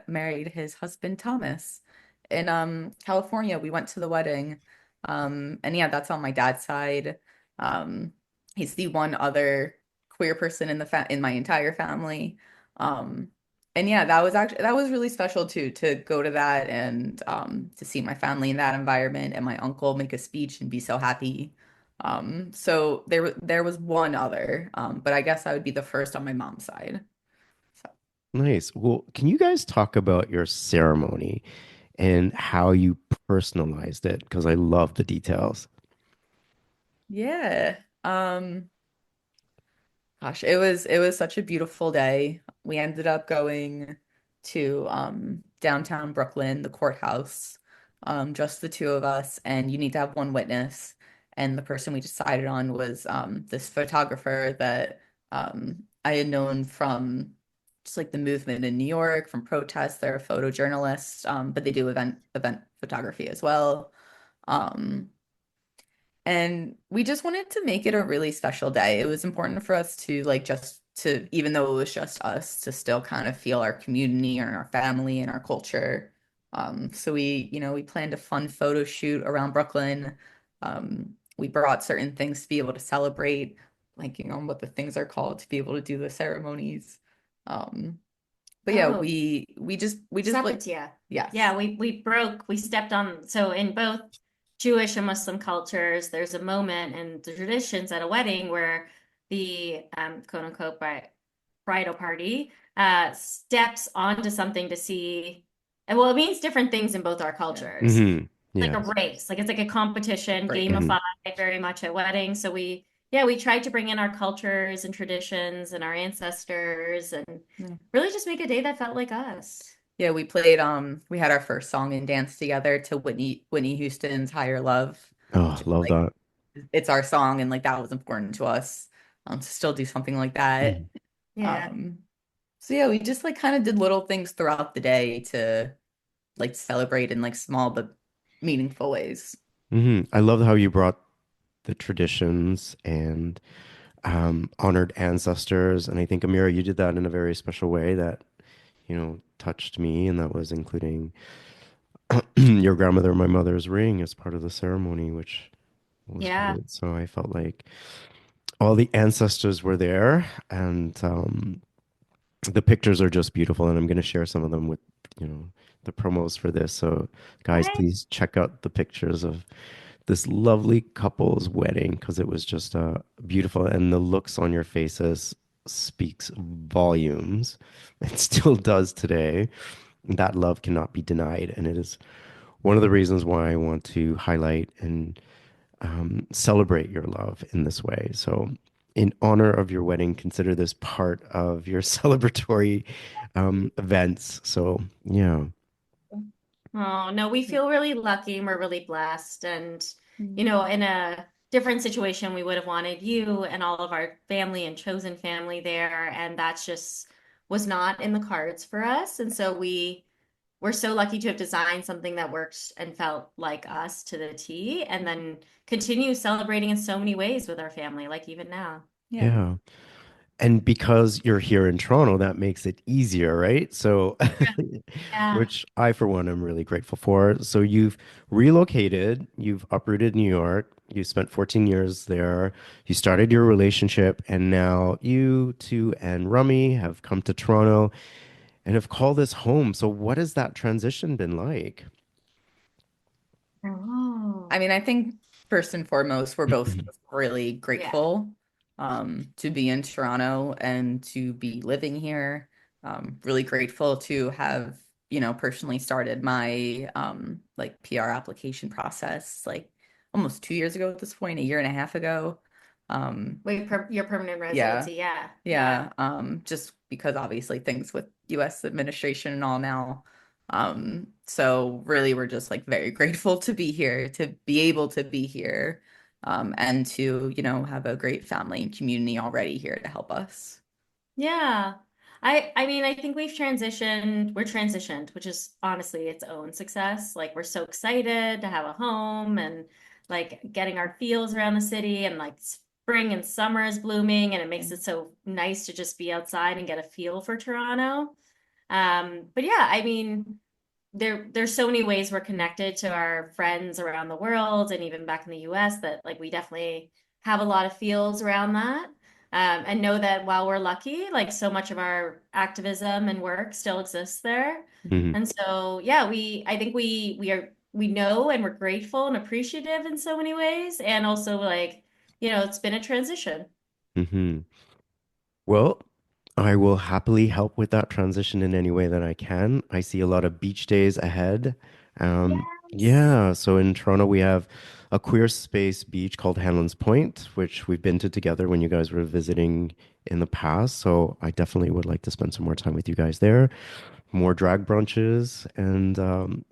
married his husband Thomas, in California. We went to the wedding. And yeah, that's on my dad's side. Um, he's the one other queer person in the fa in my entire family. Um, and yeah, that was really special too, to go to that and to see my family in that environment and my uncle make a speech and be so happy. So there was one other, but I guess I would be the first on my mom's side. So Nice. Well, can you guys talk about your ceremony and how you personalized it? Because I love the details. yeah. Gosh, it was such a beautiful day. We ended up going to downtown Brooklyn, the courthouse, just the two of us, and you need to have one witness. And the person we decided on was this photographer that I had known from just like the movement in New York, from protests. They're a photojournalist, but they do event photography as well. Um, and we just wanted to make it a really special day. It was important for us to like just to, even though it was just us, to still kind of feel our community and our family and our culture. So we planned a fun photo shoot around Brooklyn. We brought certain things to be able to celebrate, blanking on what the things are called to be able to do the ceremonies. Um, but yeah, Oh, we just like Sabbatia. yes. Yeah, we stepped on. So in both Jewish and Muslim cultures, there's a moment in the traditions at a wedding where the quote unquote bridal party steps onto something to see. And well, it means different things in both our Yeah. cultures. Hmm. Like a Yes. race, like it's like a competition, Right. And gamified very much at weddings. So yeah, we tried to bring in our cultures and traditions and our ancestors and really just make a day that felt like us. Yeah, we had our first song and dance together to Whitney Houston's Higher Love. oh, Just love like that. it's our song and like that was important to us to still do something like that. Mhm. Yeah. Um so yeah, we just like kind of did little things throughout the day to like celebrate in like small but meaningful ways. I love how you brought the traditions and honored ancestors. And I think, Amira, you did that in a very special way that, touched me. And that was including your grandmother, my mother's ring as part of the ceremony, which was Yeah. great. So I felt like all the ancestors were there. And the pictures are just beautiful. And I'm going to share some of them with, the promos for this. So, guys, Okay. please check out the pictures of this lovely couple's wedding because it was just beautiful, and the looks on your faces speaks volumes. It still does today. That love cannot be denied, and it is one of the reasons why I want to highlight and celebrate your love in this way. So, in honor of your wedding, consider this part of your celebratory events. So, yeah. Oh, no, we feel really lucky and we're really blessed. And, Mm. in a different situation, we would have wanted you and all of our family and chosen family there. And that's just was not in the cards for us. And so we're so lucky to have designed something that worked and felt like us to the T, and then continue celebrating in so many ways with our family, like even now. Yeah. Yeah. And because you're here in Toronto, that makes it easier, right? So, Yeah. which I, for one, am really grateful for. So, you've relocated, you've uprooted New York, you spent 14 years there, you started your relationship, and now you two and Rummy have come to Toronto and have called this home. So, what has that transition been like? I Oh, mean, I think first and foremost, we're both really yeah. grateful to be in Toronto and to be living here. Really grateful to have, personally started my like PR application process like almost 2 years ago at this point, a year and a half ago. Um, Wait, your permanent yeah, residency. Yeah. Yeah. yeah. Just because obviously things with US administration and all now. So really we're just like very grateful to be here, to be able to be here, and to, have a great family and community already here to help us. Yeah. I mean, I think we're transitioned, which is honestly its own success. Like we're so excited to have a home and like getting our feels around the city, and like spring and summer is blooming, and it makes it so nice to just be outside and get a feel for Toronto. But yeah, I mean, there's so many ways we're connected to our friends around the world and even back in the US that like we definitely have a lot of feels around that. And know that while we're lucky, like so much of our activism and work still exists there. Hmm. And so yeah, I think we know and we're grateful and appreciative in so many ways. And also like, it's been a transition. Hmm. Well, I will happily help with that transition in any way that I can. I see a lot of beach days ahead. Yes. Yeah, so in Toronto, we have a queer space beach called Hanlon's Point, which we've been to together when you guys were visiting in the past. So I definitely would like to spend some more time with you guys there. More drag brunches, and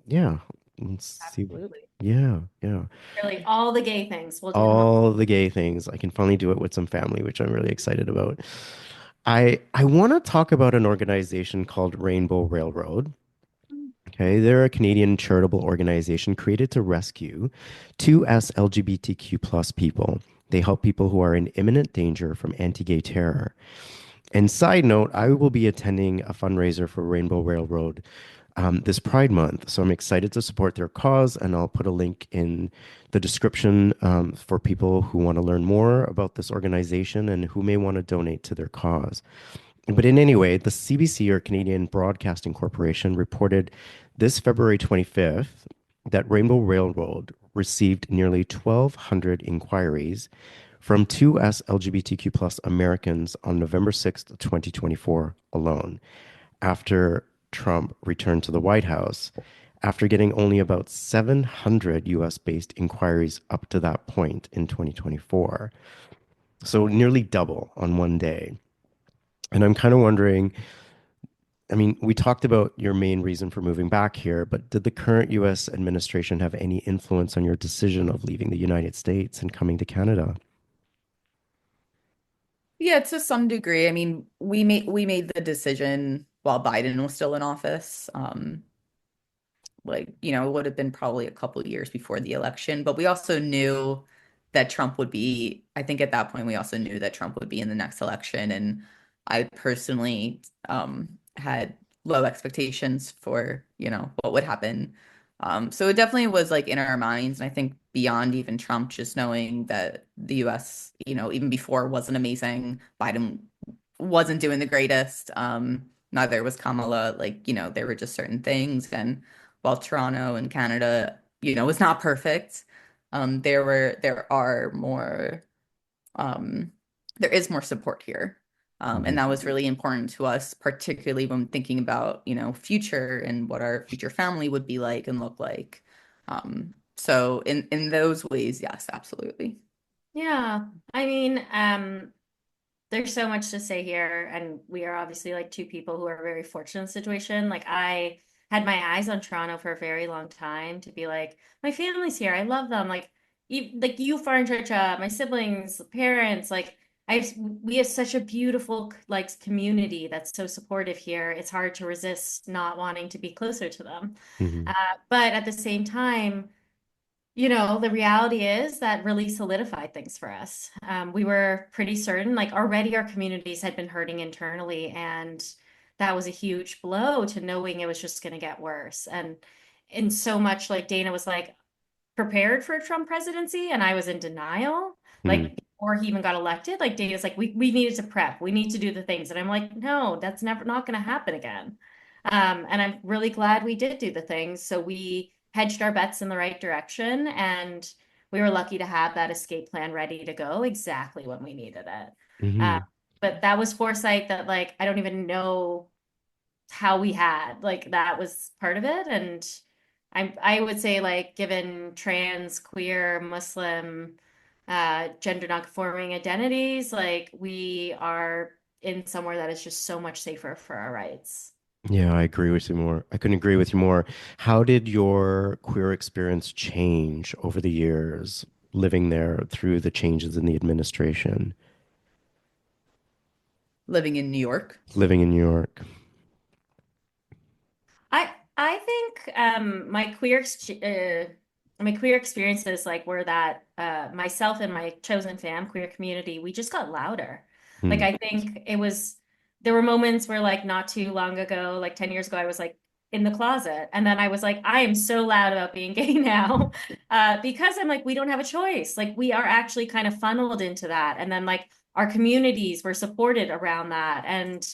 yeah, let's see what. Absolutely. Yeah, yeah. Really, all the gay things. We'll do them all. All the gay things. I can finally do it with some family, which I'm really excited about. I want to talk about an organization called Rainbow Railroad. Okay, they're a Canadian charitable organization created to rescue 2S LGBTQ plus people. They help people who are in imminent danger from anti-gay terror. And side note, I will be attending a fundraiser for Rainbow Railroad this Pride Month. So I'm excited to support their cause, and I'll put a link in the description for people who want to learn more about this organization and who may want to donate to their cause. But in any way, the CBC, or Canadian Broadcasting Corporation, reported this February 25th that Rainbow Railroad received nearly 1,200 inquiries from 2S LGBTQ plus Americans on November 6th, 2024 alone, after Trump returned to the White House, after getting only about 700 US based inquiries up to that point in 2024. So nearly double on one day. And I'm kind of wondering, I mean, we talked about your main reason for moving back here, but did the current US administration have any influence on your decision of leaving the United States and coming to Canada? Yeah, to some degree. I mean, we made the decision while Biden was still in office. Like, it would have been probably a couple of years before the election, but we also knew that Trump would be, I think at that point, we also knew that Trump would be in the next election. And I personally had low expectations for, what would happen. So it definitely was like in our minds. And I think beyond even Trump, just knowing that the US, even before wasn't amazing, Biden wasn't doing the greatest. Neither was Kamala. Like, there were just certain things. And while Toronto and Canada, was not perfect, there are more, um, there is more support here. And Mhm. that was really important to us, particularly when thinking about, future and what our future family would be like and look like. So in those ways, yes, absolutely. Yeah. I mean, there's so much to say here, and we are obviously like two people who are very fortunate in the situation. Like I had my eyes on Toronto for a very long time to be like, my family's here. I love them. Like you, Farnchicha, my siblings, parents, like we have such a beautiful like community that's so supportive here. It's hard to resist not wanting to be closer to them. Uh, Mhm. but at the same time, the reality is that really solidified things for us. We were pretty certain, like already our communities had been hurting internally, and that was a huge blow to knowing it was just going to get worse. And in so much, like Dana was like prepared for a Trump presidency, and I was in denial. Mhm. Like before he even got elected, like Dana's like, we needed to prep, we need to do the things, and I'm like, no, that's never not going to happen again. And I'm really glad we did do the things. So we hedged our bets in the right direction, and we were lucky to have that escape plan ready to go exactly when we needed it. Uh, Mhm. but that was foresight that like I don't even know how we had. Like that was part of it. And I would say like given trans, queer, Muslim, gender non-conforming identities, like we are in somewhere that is just so much safer for our rights. Yeah, I agree with you more. I couldn't agree with you more. How did your queer experience change over the years living there through the changes in the administration, Living in New York. living in New York? I think my queer experiences like were that myself and my chosen fam queer community we just got louder. Like Mm. I think there were moments where like not too long ago, like 10 years ago, I was like in the closet. And then I was like, I am so loud about being gay now, because I'm like, we don't have a choice. Like, we are actually kind of funneled into that. And then, like, our communities were supported around that. And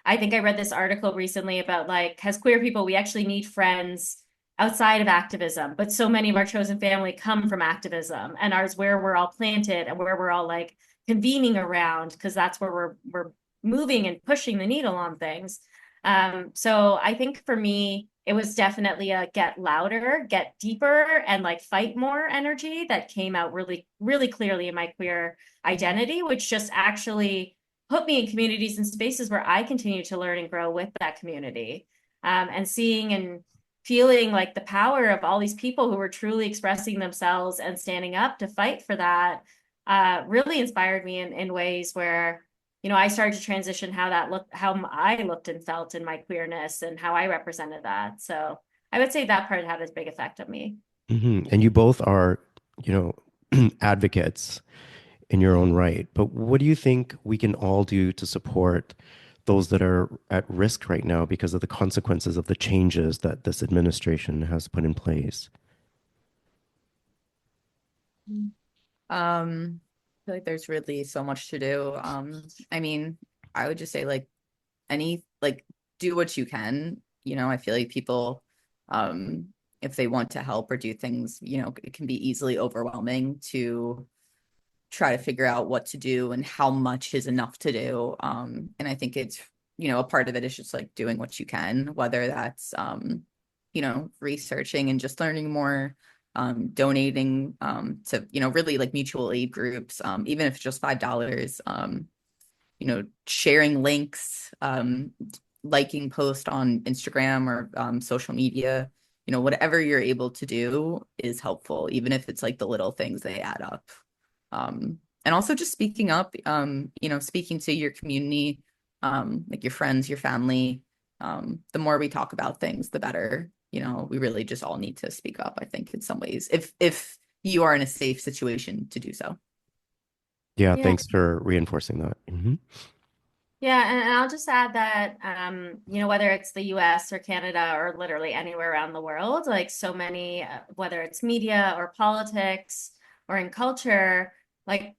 I think I read this article recently about, like, as queer people, we actually need friends outside of activism, but so many of our chosen family come from activism, and ours where we're all planted and where we're all like convening around, because that's where we're moving and pushing the needle on things. So I think for me, it was definitely a get louder, get deeper, and like fight more energy that came out really, really clearly in my queer identity, which just actually put me in communities and spaces where I continue to learn and grow with that community. And seeing and feeling like the power of all these people who were truly expressing themselves and standing up to fight for that, really inspired me in ways where, I started to transition how I looked and felt in my queerness and how I represented that. So I would say that part had a big effect on me. And you both are, you know, advocates in your own right. But what do you think we can all do to support those that are at risk right now because of the consequences of the changes that this administration has put in place? I feel like there's really so much to do. I mean, I would just say like do what you can. I feel like people, if they want to help or do things, it can be easily overwhelming to try to figure out what to do and how much is enough to do. And I think it's, a part of it is just like doing what you can, whether that's, researching and just learning more, donating to, really like mutual aid groups, even if it's just $5, sharing links, liking posts on Instagram or social media, whatever you're able to do is helpful, even if it's like the little things, they add up. And also just speaking up, speaking to your community, like your friends, your family. The more we talk about things, the better. We really just all need to speak up, I think, in some ways, if you are in a safe situation to do so. Yeah, Yeah. thanks for reinforcing that. Yeah, and I'll just add that, whether it's the US or Canada or literally anywhere around the world, like so many, whether it's media or politics or in culture, like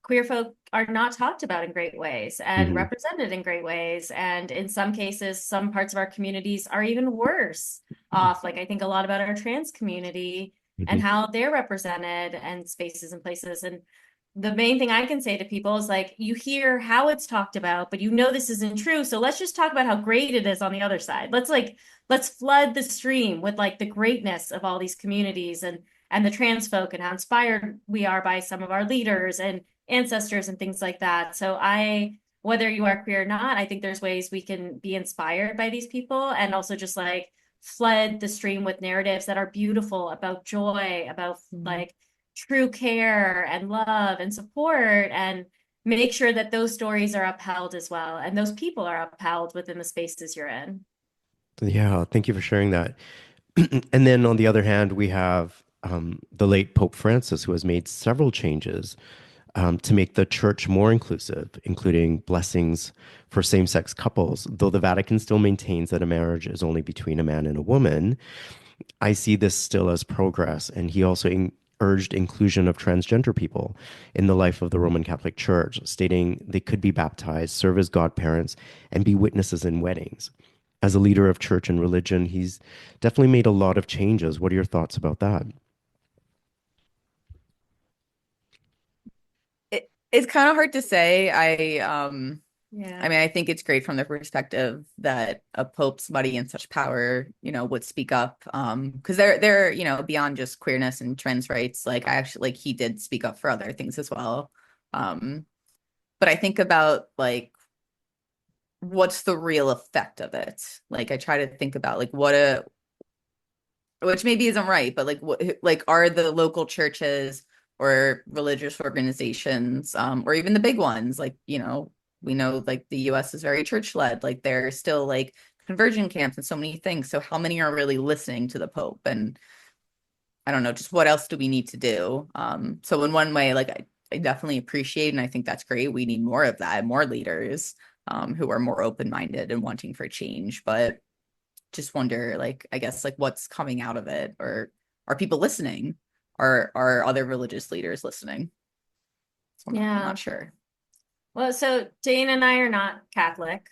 queer folk are not talked about in great ways and Hmm. represented in great ways. And in some cases, some parts of our communities are even worse off. Like I think a lot about our trans community and Hmm. how they're represented and spaces and places. And the main thing I can say to people is like, you hear how it's talked about, but this isn't true. So let's just talk about how great it is on the other side. Let's flood the stream with like the greatness of all these communities and the trans folk and how inspired we are by some of our leaders and ancestors and things like that. So whether you are queer or not, I think there's ways we can be inspired by these people and also just like flood the stream with narratives that are beautiful about joy, about like true care and love and support, and make sure that those stories are upheld as well and those people are upheld within the spaces you're in. Yeah, thank you for sharing that. And then on the other hand, we have the late Pope Francis, who has made several changes to make the church more inclusive, including blessings for same sex couples. Though the Vatican still maintains that a marriage is only between a man and a woman, I see this still as progress. And he also urged inclusion of transgender people in the life of the Roman Catholic Church, stating they could be baptized, serve as godparents, and be witnesses in weddings. As a leader of church and religion, he's definitely made a lot of changes. What are your thoughts about that? It's kind of hard to say. I Yeah. mean, I think it's great from the perspective that a pope, somebody in such power, would speak up. Because they're, beyond just queerness and trans rights. Like I actually like he did speak up for other things as well. Um, but I think about like what's the real effect of it? Like I try to think about like which maybe isn't right, but like what like are the local churches or religious organizations, or even the big ones, like, we know like the US is very church led, like there are still like conversion camps and so many things. So how many are really listening to the Pope? And I don't know, just what else do we need to do? So in one way, like I definitely appreciate, and I think that's great. We need more of that, more leaders who are more open-minded and wanting for change. But just wonder, like, I guess, like, what's coming out of it, or are people listening? Are other religious leaders listening? So I'm Yeah. not sure. Well, so Dane and I are not Catholic.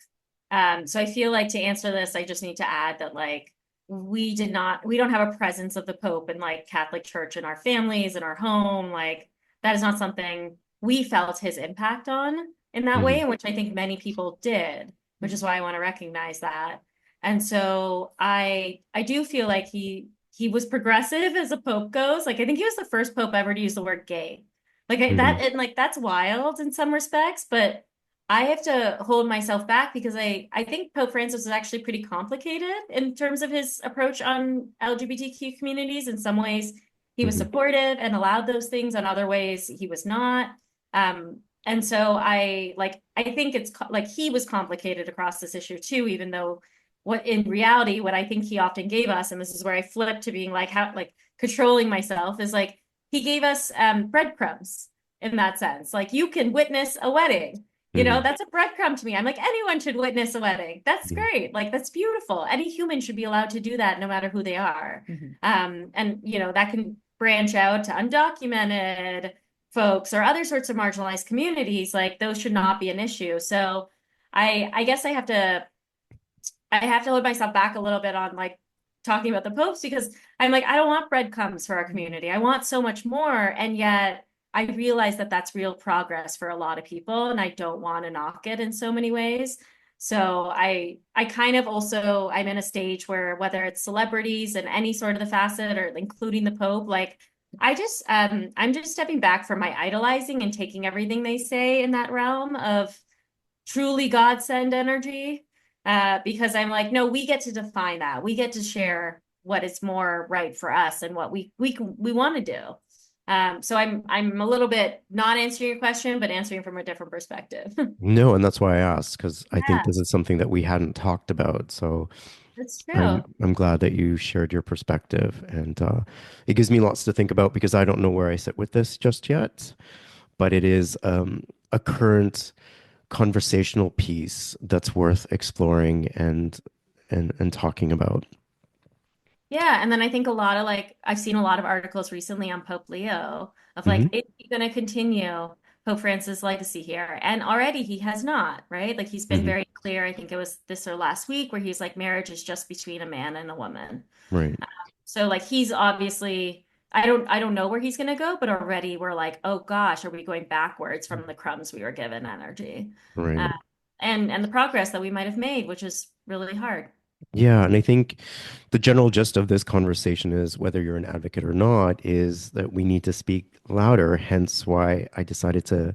So I feel like to answer this, I just need to add that like we don't have a presence of the Pope in like Catholic Church in our families, in our home. Like that is not something we felt his impact on in that way, Hmm. in which I think many people did, which is why I want to recognize that. And so I do feel like he was progressive as a Pope goes. Like I think he was the first Pope ever to use the word gay. Hmm. That and like that's wild in some respects, but I have to hold myself back because I think Pope Francis is actually pretty complicated in terms of his approach on LGBTQ communities. In some ways, he was Hmm. supportive and allowed those things. In other ways, he was not. And so I think like he was complicated across this issue too, even though what in reality, what I think he often gave us, and this is where I flipped to being like how like controlling myself, is like he gave us breadcrumbs in that sense. Like you can witness a wedding. You know, Hmm. that's a breadcrumb to me. I'm like, anyone should witness a wedding. That's Hmm. great. Like, that's beautiful. Any human should be allowed to do that no matter who they are. Mhm. And, you know, that can branch out to undocumented folks or other sorts of marginalized communities. Like, those should not be an issue. So I guess I have to hold myself back a little bit on like talking about the popes because I'm like, I don't want breadcrumbs for our community. I want so much more. And yet I realize that that's real progress for a lot of people. And I don't want to knock it in so many ways. So I kind of also, I'm in a stage where whether it's celebrities and any sort of the facet or including the Pope, like I'm just stepping back from my idolizing and taking everything they say in that realm of truly God send energy. Because I'm like, no, we get to define that. We get to share what is more right for us and what we want to do. So I'm a little bit not answering your question, but answering from a different perspective. No, and that's why I asked, because I think Yeah, this is something that we hadn't talked about. So that's I'm true. I'm glad that you shared your perspective, and it gives me lots to think about because I don't know where I sit with this just yet. But it is a current conversational piece that's worth exploring and talking about. Yeah, and then I think a lot of like I've seen a lot of articles recently on Pope Leo of Hmm. like, is he going to continue Pope Francis' legacy here? And already he has not, right? Like he's been Hmm. very clear. I think it was this or last week where he's like, marriage is just between a man and a woman. Right, So like he's obviously I don't know where he's going to go, but already we're like, oh gosh, are we going backwards from the crumbs we were given energy? Uh, right. and the progress that we might have made, which is really hard. Yeah, and I think the general gist of this conversation is whether you're an advocate or not, is that we need to speak louder. Hence why I decided to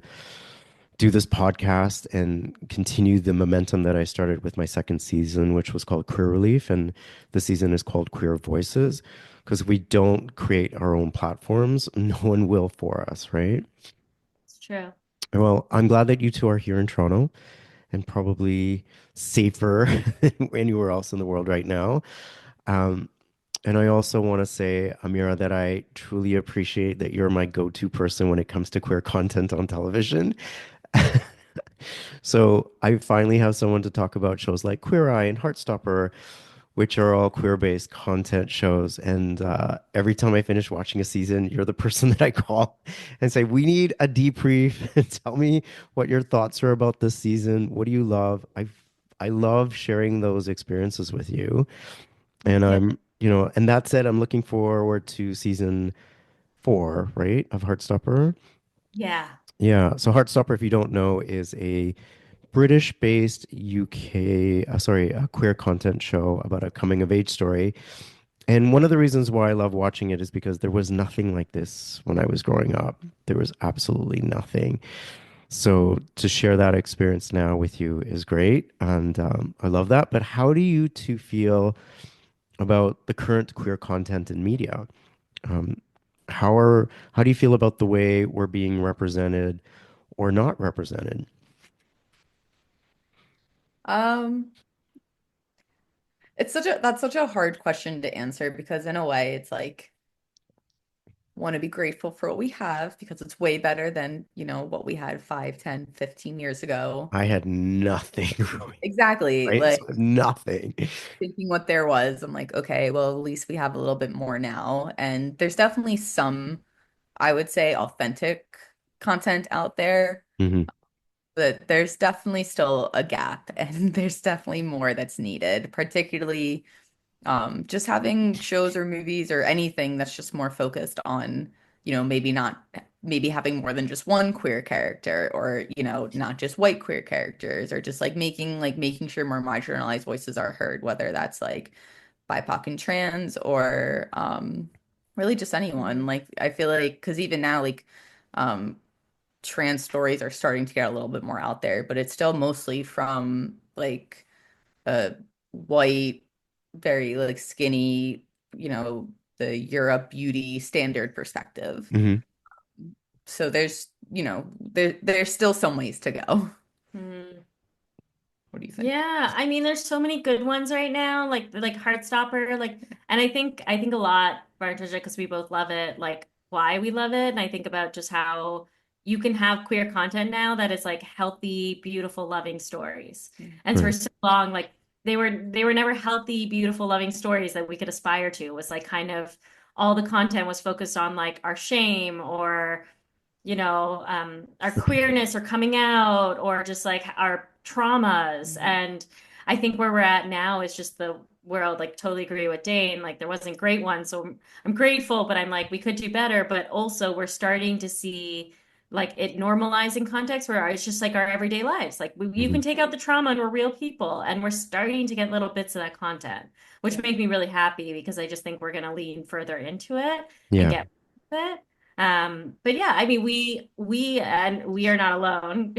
do this podcast and continue the momentum that I started with my second season, which was called Queer Relief. And the season is called Queer Voices. Because if we don't create our own platforms, no one will for us, right? It's true. Well, I'm glad that you two are here in Toronto and probably safer than anywhere else in the world right now. Um, and I also want to say, Amira, that I truly appreciate that you're my go-to person when it comes to queer content on television. So I finally have someone to talk about shows like Queer Eye and Heartstopper, which are all queer-based content shows. And every time I finish watching a season, you're the person that I call and say, "We need a debrief. Tell me what your thoughts are about this season. What do you love?" I love sharing those experiences with you. And Thank you. and that said, I'm looking forward to season 4, right, of Heartstopper. Yeah. Yeah. So Heartstopper, if you don't know, is a British-based UK, sorry, a queer content show about a coming of age story. And one of the reasons why I love watching it is because there was nothing like this when I was growing up. There was absolutely nothing. So to share that experience now with you is great, and I love that. But how do you two feel about the current queer content in media? Um, how do you feel about the way we're being represented or not represented? Um, that's such a hard question to answer because in a way it's like want to be grateful for what we have because it's way better than, what we had 5, 10, 15 years ago. I had nothing, Exactly. right? Like So nothing. thinking what there was, I'm like, okay, well, at least we have a little bit more now. And there's definitely some, I would say, authentic content out there, Hmm. but there's definitely still a gap and there's definitely more that's needed, particularly just having shows or movies or anything that's just more focused on, maybe having more than just one queer character or, not just white queer characters or just making sure more marginalized voices are heard, whether that's like BIPOC and trans or really just anyone. Like I feel like because even now um trans stories are starting to get a little bit more out there, but it's still mostly from like a white, very like skinny, the Europe beauty standard perspective. Hmm. So there's still some ways to go. Hmm. What do you think? Yeah, I mean, there's so many good ones right now, like Heartstopper, and I think a lot, Bartosha, because we both love it, like why we love it, and I think about just how you can have queer content now that is like healthy, beautiful, loving stories, and for Right. so long, like they were never healthy, beautiful, loving stories that we could aspire to. It was like kind of all the content was focused on like our shame or our queerness or coming out or just like our traumas. Mhm. And I think where we're at now is just the world, like totally agree with Dane. Like there wasn't great ones. So I'm grateful, but I'm like, we could do better. But also we're starting to see like it normalize in context where it's just like our everyday lives. Like you Hmm. can take out the trauma and we're real people. And we're starting to get little bits of that content, which Yeah. make me really happy because I just think we're going to lean further into it and Yeah. get with it. But yeah, I mean, we are not alone,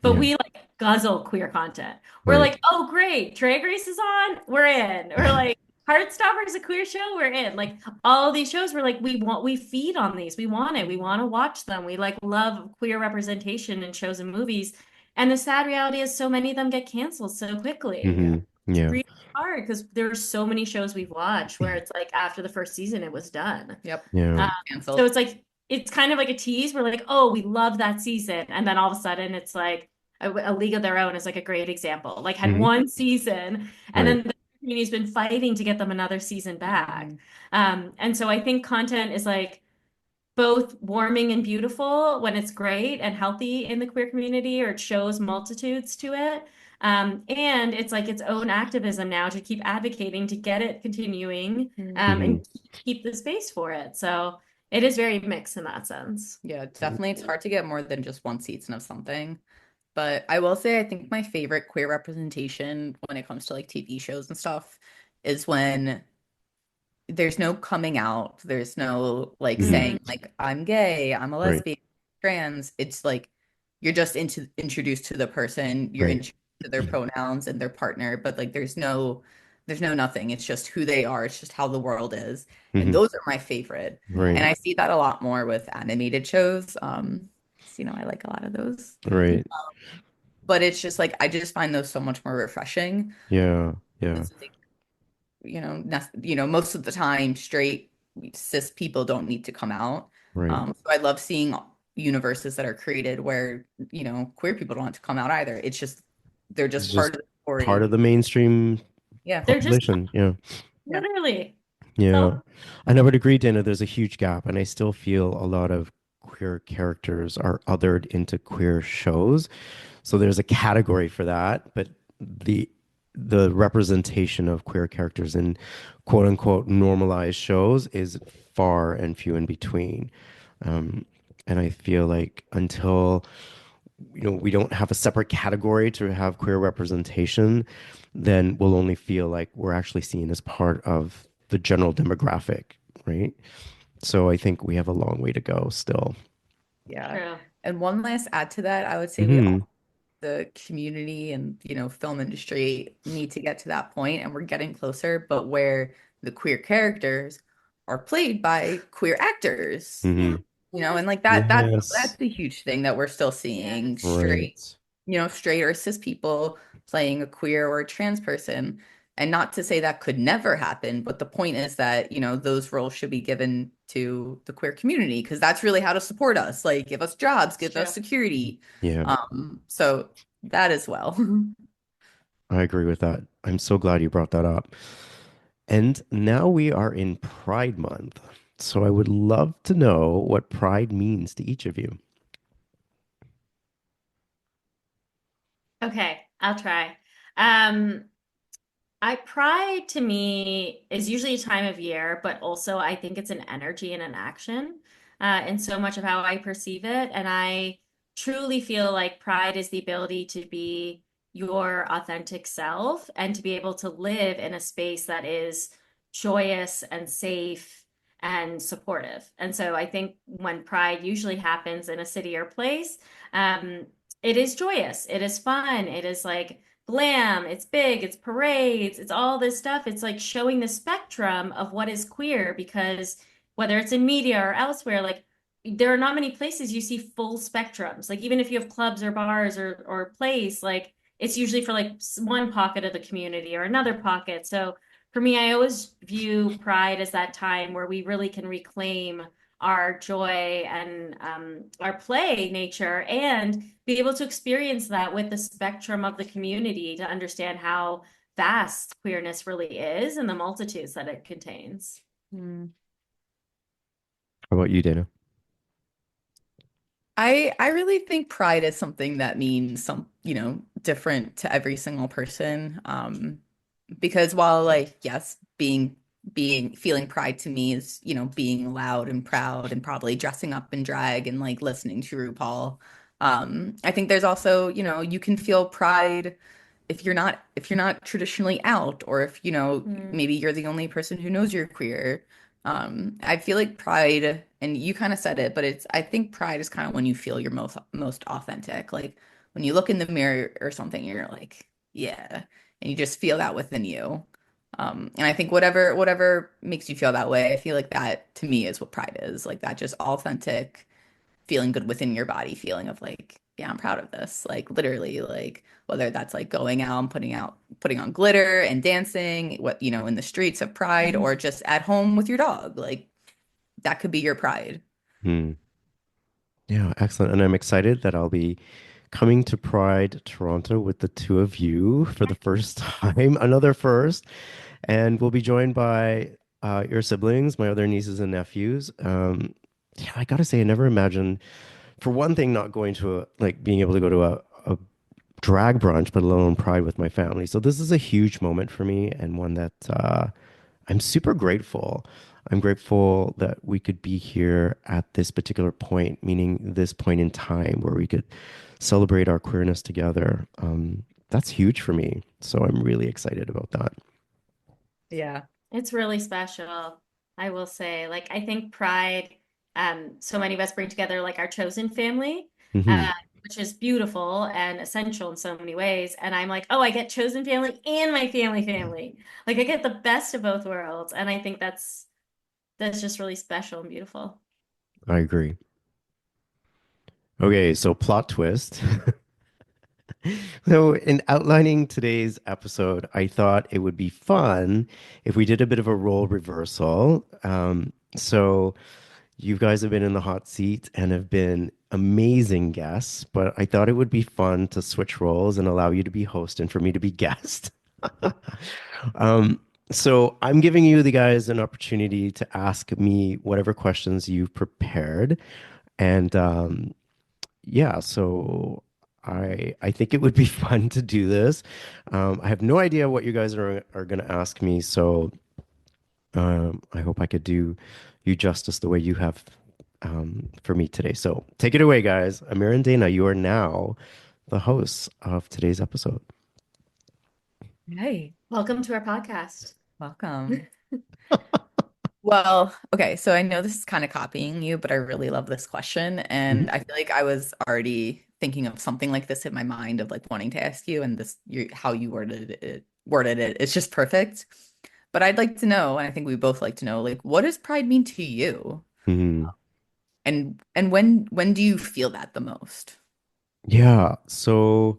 but Yeah. we like guzzle queer content. We're Right. like, oh great, Drag Race is on, we're in. Or like Heartstopper is a queer show, we're in. Like all of these shows, we're like, we feed on these, we want it, we want to watch them. We like love queer representation in shows and movies. And the sad reality is so many of them get canceled so quickly. Yeah. Hmm. It's Yeah. really hard because there's so many shows we've watched where it's like after the first season, it was done. Yep. Yeah. Um, so Canceled. it's kind of like a tease. We're like, oh, we love that season, and then all of a sudden, it's like a League of Their Own is like a great example. Like had Hmm. one season, and Right. then the community's been fighting to get them another season back. Mhm. And so I think content is like both warming and beautiful when it's great and healthy in the queer community, or it shows multitudes to it. And it's like its own activism now to keep advocating to get it continuing, Mhm. Hmm. and keep the space for it. So it is very mixed in that sense. Yeah, definitely it's hard to get more than just one season of something. But I will say I think my favorite queer representation when it comes to like TV shows and stuff is when there's no coming out. There's no like Hmm. saying Mm, like I'm gay, I'm a Right. lesbian, trans. It's like you're just introduced to the person, you're Right. introduced to their pronouns and their partner, but like there's no nothing. It's just who they are. It's just how the world is. And Hmm. those are my favorite. And Right. I see that a lot more with animated shows. 'Cause, I like a lot of those. Right. But it's just like I just find those so much more refreshing. Yeah. Yeah. It's like, most of the time, straight cis people don't need to come out. Right. So I love seeing universes that are created where, queer people don't have to come out either. It's just they're It's just just part of the part story. of the mainstream Yeah. they're just population. Yeah. Yeah. literally. Yeah. So I would agree, Dana. There's a huge gap, and I still feel a lot of queer characters are othered into queer shows. So there's a category for that, but the the representation of queer characters in quote unquote normalized shows is far and few in between. Um, and I feel like until we don't have a separate category to have queer representation, then we'll only feel like we're actually seen as part of the general demographic, right? So I think we have a long way to go still. Yeah. true. And one last add to that, I would say Hmm. the community and film industry need to get to that point and we're getting closer, but where the queer characters are played by queer actors, Yeah. Hmm. and like that's Yes. the huge thing that we're still Yes. seeing straight Right. straight or cis people playing a queer or a trans person. And not to say that could never happen, but the point is that, those roles should be given to the queer community because that's really how to support us. Like, give us jobs, It's give us true. security. Yeah, So that as well. I agree with that. I'm so glad you brought that up. And now we are in Pride Month. So I would love to know what pride means to each of you. Okay, I'll try. Um, Pride to me is usually a time of year, but also I think it's an energy and an action, in so much of how I perceive it. And I truly feel like pride is the ability to be your authentic self and to be able to live in a space that is joyous and safe and supportive. And so I think when pride usually happens in a city or place, um, it is joyous, it is fun, it is like glam, it's big, it's parades, it's all this stuff. It's like showing the spectrum of what is queer because whether it's in media or elsewhere, like there are not many places you see full spectrums. Like even if you have clubs or bars or plays, like it's usually for like one pocket of the community or another pocket. So for me, I always view Pride as that time where we really can reclaim our joy and our play nature and be able to experience that with the spectrum of the community to understand how vast queerness really is and the multitudes that it contains. Hmm. How about you, Dana? I really think pride is something that means different to every single person. Because while like yes, being feeling pride to me is, being loud and proud and probably dressing up in drag and like listening to RuPaul. I think there's also, you can feel pride if you're not traditionally out or if, Mm, maybe you're the only person who knows you're queer. I feel like pride, and you kind of said it, but I think pride is kind of when you feel your most authentic. Like when you look in the mirror or something, you're like, yeah, and you just feel that within you. And I think whatever makes you feel that way, I feel like that to me is what pride is. Like that just authentic feeling good within your body, feeling of like, yeah, I'm proud of this. Like literally, like whether that's like going out and putting on glitter and dancing, what in the streets of Pride or just at home with your dog. Like that could be your pride. Hmm. Yeah, excellent. And I'm excited that I'll be coming to Pride Toronto with the two of you for the first time, another first. And we'll be joined by your siblings, my other nieces and nephews. Yeah, I gotta say, I never imagined, for one thing, not going to like being able to go to a drag brunch, but alone Pride with my family. So this is a huge moment for me and one that I'm super grateful. I'm grateful that we could be here at this particular point, meaning this point in time where we could celebrate our queerness together. That's huge for me. So I'm really excited about that. Yeah. it's really special, I will say. Like I think Pride, so many of us bring together like our chosen family, Hmm. uh, which is beautiful and essential in so many ways. And I'm like, oh, I get chosen family and my family. Like I get the best of both worlds. And I think that's just really special and beautiful. I agree. Okay, so plot twist. So, in outlining today's episode, I thought it would be fun if we did a bit of a role reversal. So, you guys have been in the hot seat and have been amazing guests, but I thought it would be fun to switch roles and allow you to be host and for me to be guest. Um, so, I'm giving you the guys an opportunity to ask me whatever questions you've prepared. And yeah, so I think it would be fun to do this. I have no idea what you guys are going to ask me, so I hope I could do you justice the way you have for me today. So take it away, guys. Amir and Dana, you are now the hosts of today's episode. Hey, Welcome to our podcast. welcome. Well, okay, so I know this is kind of copying you, but I really love this question. And Mhm. I feel like I was already thinking of something like this in my mind of like wanting to ask you, and how you worded it, it's just perfect. But I'd like to know, and I think we both like to know, like, what does pride mean to you? Mhm. And when do you feel that the most? Yeah, so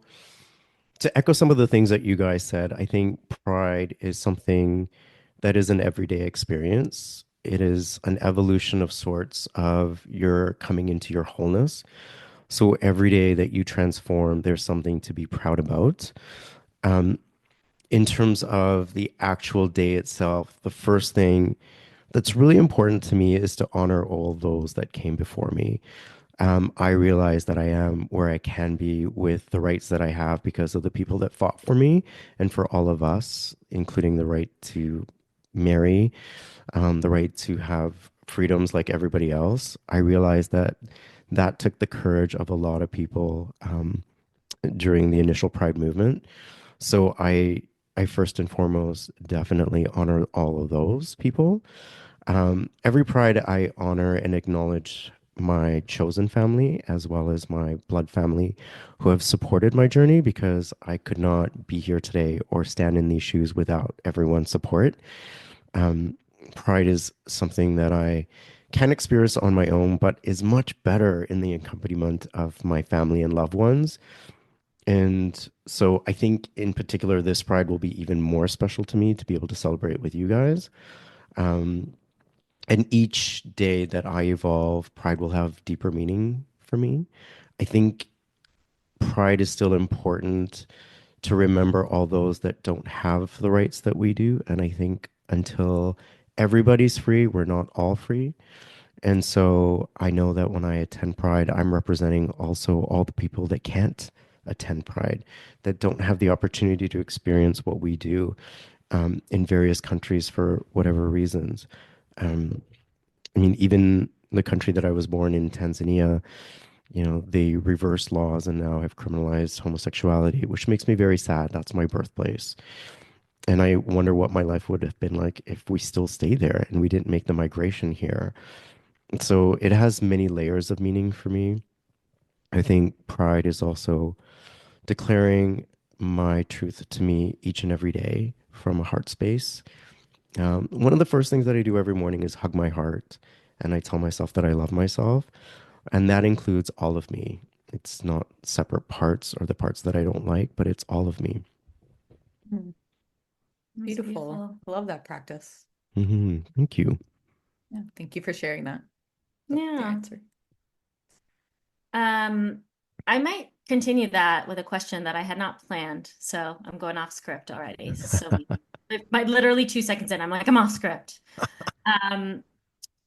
To echo some of the things that you guys said, I think pride is something that is an everyday experience. It is an evolution of sorts of your coming into your wholeness. So every day that you transform, there's something to be proud about. Um, in terms of the actual day itself, the first thing that's really important to me is to honor all those that came before me. I realize that I am where I can be with the rights that I have because of the people that fought for me and for all of us, including the right to marry, the right to have freedoms like everybody else. I realize that that took the courage of a lot of people during the initial Pride movement. So I first and foremost definitely honor all of those people. Every Pride, I honor and acknowledge my chosen family as well as my blood family who have supported my journey because I could not be here today or stand in these shoes without everyone's support. Um, Pride is something that I can experience on my own, but is much better in the accompaniment of my family and loved ones. And so I think in particular, this Pride will be even more special to me to be able to celebrate with you guys. Um, and each day that I evolve, Pride will have deeper meaning for me. I think Pride is still important to remember all those that don't have the rights that we do. And I think until everybody's free, we're not all free. And so I know that when I attend Pride, I'm representing also all the people that can't attend Pride, that don't have the opportunity to experience what we do in various countries for whatever reasons. Um, I mean, even the country that I was born in, Tanzania, they reversed laws and now have criminalized homosexuality, which makes me very sad. That's my birthplace. And I wonder what my life would have been like if we still stayed there and we didn't make the migration here. So it has many layers of meaning for me. I think pride is also declaring my truth to me each and every day from a heart space. One of the first things that I do every morning is hug my heart and I tell myself that I love myself. And that includes all of me. It's not separate parts or the parts that I don't like, but it's all of me. Hmm. That's Beautiful. beautiful. I love that practice. Thank you. Yeah, thank you for sharing that. The Yeah. answer. Um, I might continue that with a question that I had not planned. So I'm going off script already. So by literally 2 seconds in, I'm like, I'm off script. Um,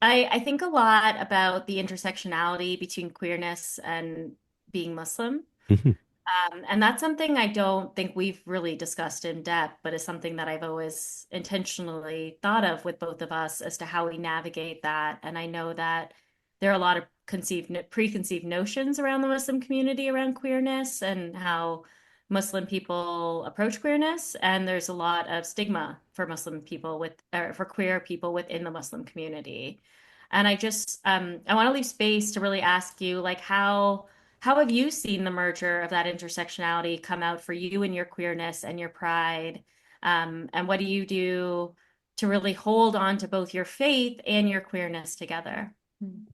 I think a lot about the intersectionality between queerness and being Muslim. And that's something I don't think we've really discussed in depth, but is something that I've always intentionally thought of with both of us as to how we navigate that. And I know that there are a lot of preconceived notions around the Muslim community around queerness and how Muslim people approach queerness. And there's a lot of stigma for Muslim people or for queer people within the Muslim community. And I want to leave space to really ask you, like, how have you seen the merger of that intersectionality come out for you and your queerness and your pride? And what do you do to really hold on to both your faith and your queerness together?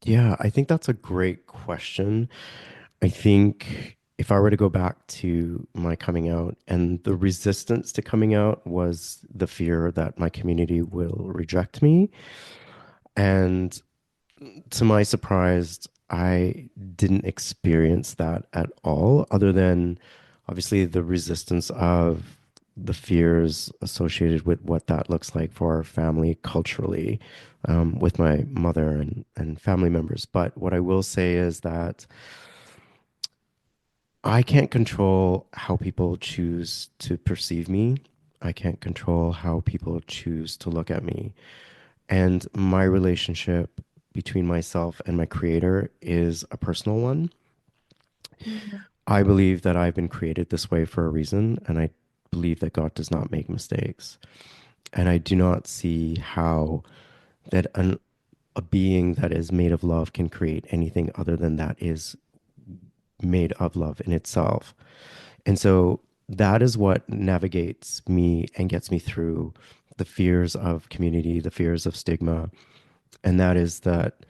Yeah, I think that's a great question. I think if I were to go back to my coming out and the resistance to coming out was the fear that my community will reject me. And to my surprise, I didn't experience that at all, other than obviously the resistance of the fears associated with what that looks like for our family culturally, with my mother and family members. But what I will say is that I can't control how people choose to perceive me. I can't control how people choose to look at me. And my relationship between myself and my creator is a personal one. Mhm. I believe that I've been created this way for a reason, and I believe that God does not make mistakes. And I do not see how a being that is made of love can create anything other than that is made of love in itself. And so that is what navigates me and gets me through the fears of community, the fears of stigma. And that is that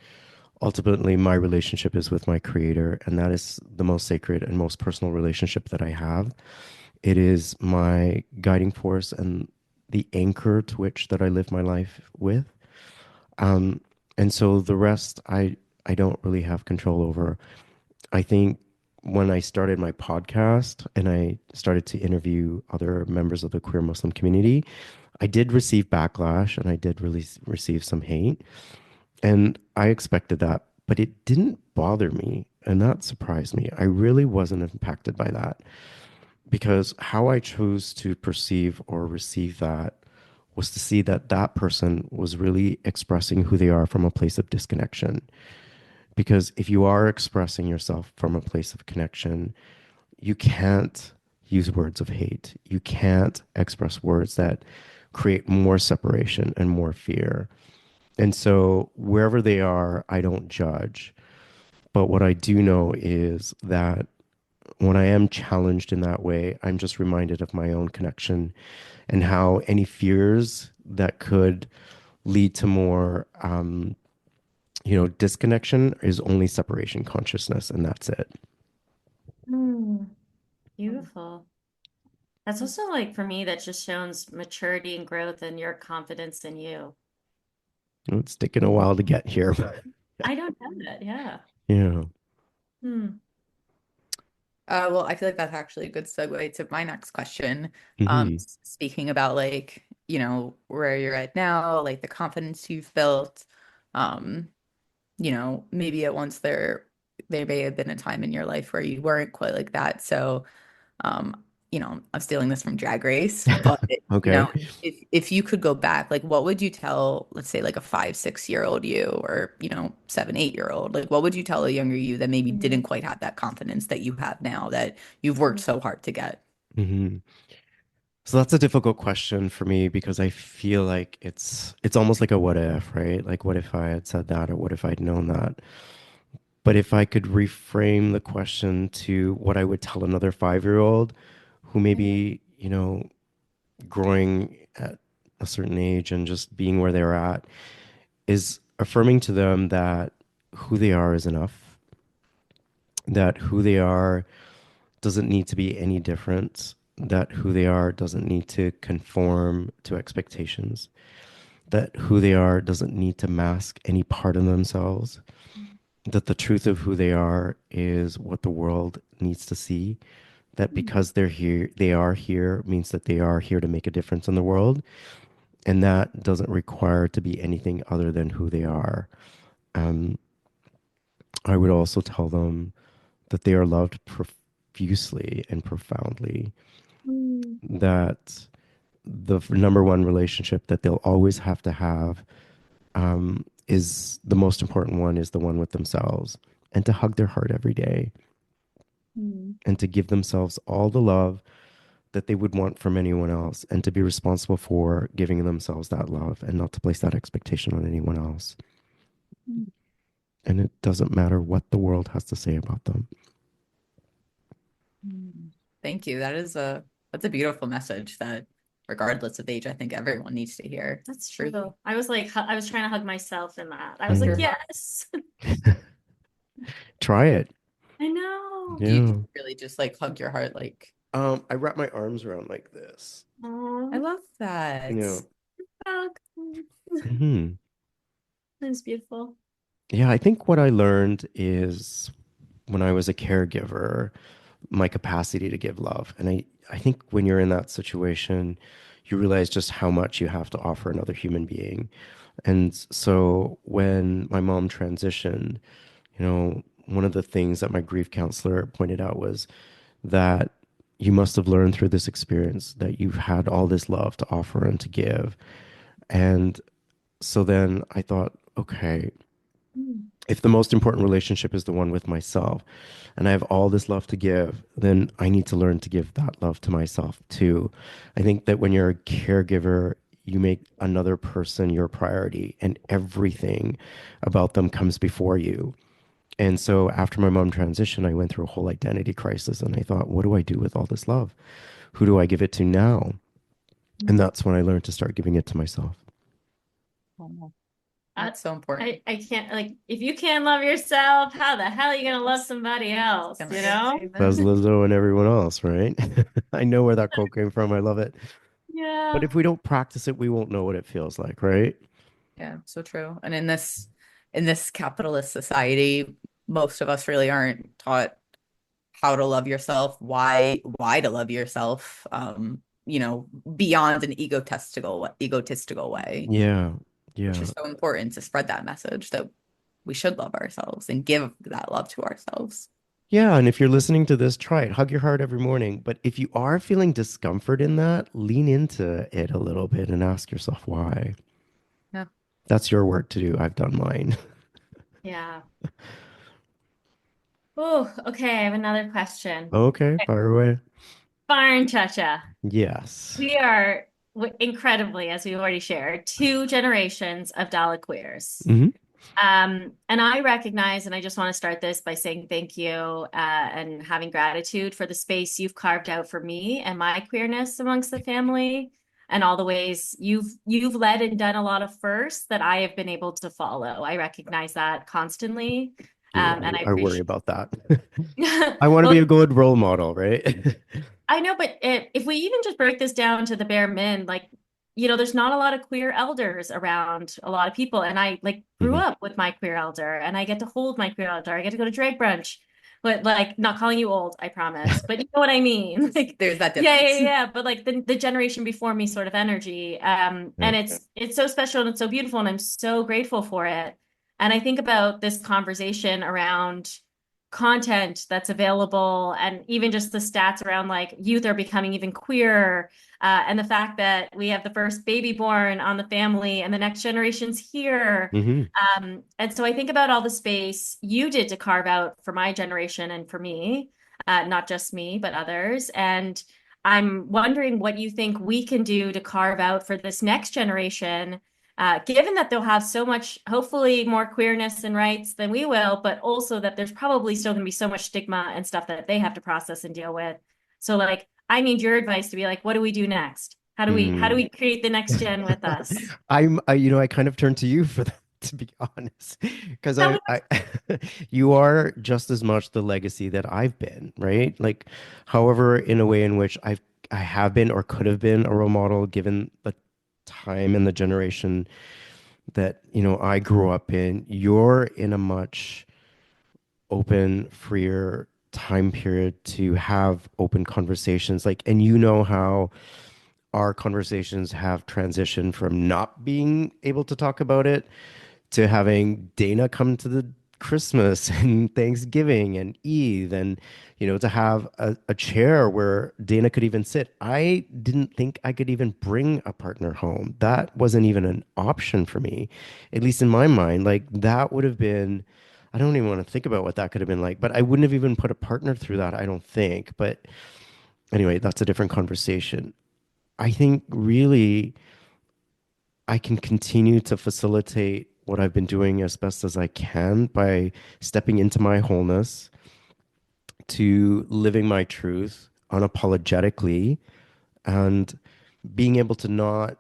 ultimately my relationship is with my creator. And that is the most sacred and most personal relationship that I have. It is my guiding force and the anchor to which that I live my life with. Um, and so the rest I don't really have control over. I think when I started my podcast and I started to interview other members of the queer Muslim community, I did receive backlash and I did really receive some hate. And I expected that, but it didn't bother me. And that surprised me. I really wasn't impacted by that because how I chose to perceive or receive that was to see that that person was really expressing who they are from a place of disconnection. Because if you are expressing yourself from a place of connection, you can't use words of hate. You can't express words that create more separation and more fear. And so wherever they are, I don't judge. But what I do know is that when I am challenged in that way, I'm just reminded of my own connection and how any fears that could lead to more, disconnection is only separation consciousness, and that's it. Hmm. Beautiful. That's also like for me, that just shows maturity and growth and your confidence in you. It's taken a while to get here, but I don't know that. Yeah. yeah. Hmm. Well, I feel like that's actually a good segue to my next question. Hmm. Speaking about like, where you're at now, like the confidence you've built, um, maybe at once there may have been a time in your life where you weren't quite like that. So, um, I'm stealing this from Drag Race, but Okay. if you could go back, like what would you tell, let's say like a 5, 6 year old you, or 7, 8 year old, like what would you tell a younger you that maybe didn't quite have that confidence that you have now that you've worked so hard to get? Hmm. So that's a difficult question for me because I feel like it's almost like a what if, right? Like what if I had said that or what if I'd known that? But if I could reframe the question to what I would tell another 5-year-old who maybe, growing at a certain age and just being where they're at is affirming to them that who they are is enough, that who they are doesn't need to be any different, that who they are doesn't need to conform to expectations, that who they are doesn't need to mask any part of themselves, that the truth of who they are is what the world needs to see, that because they're here, they are here means that they are here to make a difference in the world. And that doesn't require to be anything other than who they are. Um, I would also tell them that they are loved profusely and profoundly, Hmm. that the number one relationship that they'll always have to have is the most important one, is the one with themselves, and to hug their heart every day Hmm. and to give themselves all the love that they would want from anyone else and to be responsible for giving themselves that love and not to place that expectation on anyone else. And it doesn't matter what the world has to say about them. Thank you. That's a beautiful message that regardless of age, I think everyone needs to hear. That's true. I was like, I was trying to hug myself in that. I was like, Mm. yes, Try it. I know. Do you Yeah. really just like hug your heart like, I wrap my arms around like this. I Oh, love that. Yeah. that Hmm. was beautiful. Yeah, I think what I learned is when I was a caregiver, my capacity to give love. And I think when you're in that situation, you realize just how much you have to offer another human being. And so when my mom transitioned, one of the things that my grief counselor pointed out was that you must have learned through this experience that you've had all this love to offer and to give. And so then I thought, okay, Mm. if the most important relationship is the one with myself and I have all this love to give, then I need to learn to give that love to myself too. I think that when you're a caregiver, you make another person your priority and everything about them comes before you. And so after my mom transitioned, I went through a whole identity crisis and I thought, what do I do with all this love? Who do I give it to now? And that's when I learned to start giving it to myself. Oh, I, that's so important. I can't, like, if you can't love yourself, how the hell are you gonna love somebody else, Gonna you say know? That's that. Lizzo and everyone else, right? I know where that quote came from. I love it. But Yeah. if we don't practice it, we won't know what it feels like, right? Yeah, so true. And in this capitalist society, most of us really aren't taught how to love yourself, why to love yourself, beyond an egotistical way, Yeah. which Yeah. is so important to spread that message that we should love ourselves and give that love to ourselves. Yeah. And if you're listening to this, try it. Hug your heart every morning. But if you are feeling discomfort in that, lean into it a little bit and ask yourself why. Yeah. That's your work to do. I've done mine. Yeah. Oh, okay. I have another question. Okay, fire away. Barn Chacha. Yes. We are incredibly, as we already shared, two generations of Dala queers. Hmm. And I recognize, and I just want to start this by saying thank you and having gratitude for the space you've carved out for me and my queerness amongst the family, and all the ways you've led and done a lot of firsts that I have been able to follow. I recognize that constantly, Yeah, and I I worry appreciate. about that. I want to be Well, a good role model, right? I know, but if we even just break this down to the bare min, like, there's not a lot of queer elders around a lot of people. And I like grew Hmm. up with my queer elder and I get to hold my queer elder. I get to go to drag brunch, but like not calling you old, I promise. But you know what I mean? Like, There's that yeah, yeah, difference. yeah. But like the generation before me sort of energy. Yeah. And it's so special and it's so beautiful and I'm so grateful for it. And I think about this conversation around content that's available and even just the stats around like youth are becoming even queerer and the fact that we have the first baby born on the family and the next generation's here. Hmm. And so I think about all the space you did to carve out for my generation and for me, not just me, but others. And I'm wondering what you think we can do to carve out for this next generation, given that they'll have so much, hopefully, more queerness and rights than we will, but also that there's probably still going to be so much stigma and stuff that they have to process and deal with. So, like, I need your advice to be like, what do we do next? How do we create the next gen with us? I kind of turn to you for that, to be honest, because That was you are just as much the legacy that I've been, right? Like, however, in a way in which I have been or could have been a role model given the time and the generation that, I grew up in, you're in a much open, freer time period to have open conversations. Like, and you know how our conversations have transitioned from not being able to talk about it to having Dana come to the Christmas and Thanksgiving and Eve and to have a chair where Dana could even sit. I didn't think I could even bring a partner home. That wasn't even an option for me, at least in my mind. Like that would have been, I don't even want to think about what that could have been like, but I wouldn't have even put a partner through that, I don't think. But anyway, that's a different conversation. I think really I can continue to facilitate what I've been doing as best as I can by stepping into my wholeness, to living my truth unapologetically, and being able to not,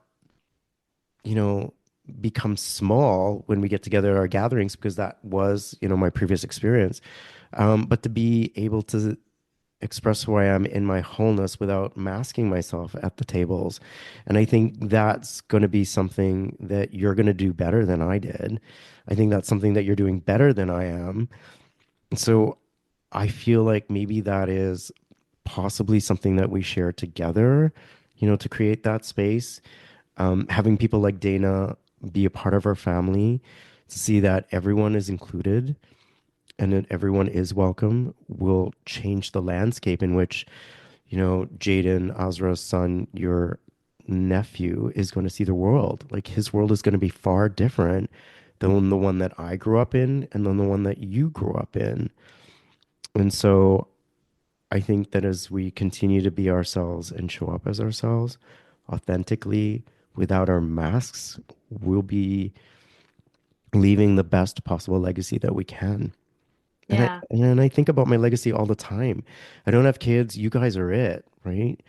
you know, become small when we get together at our gatherings, because that was, my previous experience. But to be able to express who I am in my wholeness without masking myself at the tables. And I think that's going to be something that you're going to do better than I did. I think that's something that you're doing better than I am. And so I feel like maybe that is possibly something that we share together, to create that space. Having people like Dana be a part of our family, to see that everyone is included and that everyone is welcome, will change the landscape in which, Jaden, Azra's son, your nephew, is going to see the world. Like his world is going to be far different than the one that I grew up in and than the one that you grew up in. And so I think that as we continue to be ourselves and show up as ourselves authentically without our masks, we'll be leaving the best possible legacy that we can. And I Yeah. and I think about my legacy all the time. I don't have kids. You guys are it, right?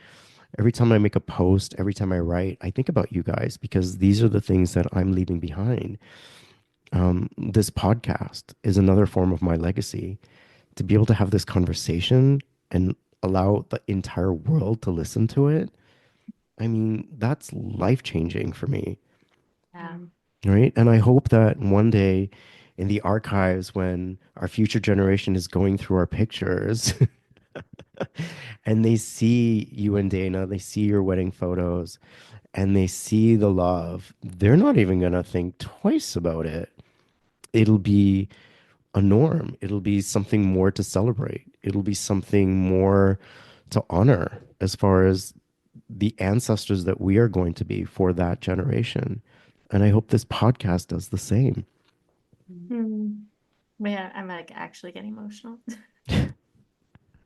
Every time I make a post, every time I write, I think about you guys because these are the things that I'm leaving behind. This podcast is another form of my legacy. To be able to have this conversation and allow the entire world to listen to it, I mean, that's life-changing for me, Yeah. right? And I hope that one day in the archives, when our future generation is going through our pictures and they see you and Dana, they see your wedding photos, and they see the love, they're not even going to think twice about it. It'll be a norm. It'll be something more to celebrate. It'll be something more to honor as far as the ancestors that we are going to be for that generation. And I hope this podcast does the same. Hmm. Yeah, I'm like actually getting emotional.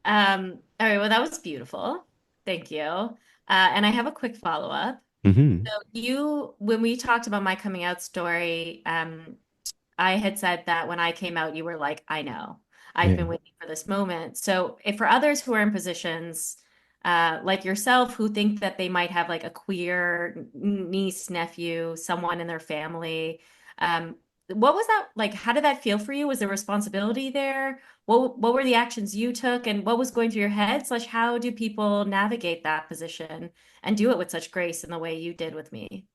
All right, well, that was beautiful. Thank you. And I have a quick follow-up. Hmm. So when we talked about my coming out story, I had said that when I came out, you were like, I know, I've Yeah. been waiting for this moment. So if for others who are in positions like yourself who think that they might have like a queer niece, nephew, someone in their family, um, what was that like? How did that feel for you? Was there responsibility there? What were the actions you took and what was going through your head? Slash, how do people navigate that position and do it with such grace in the way you did with me?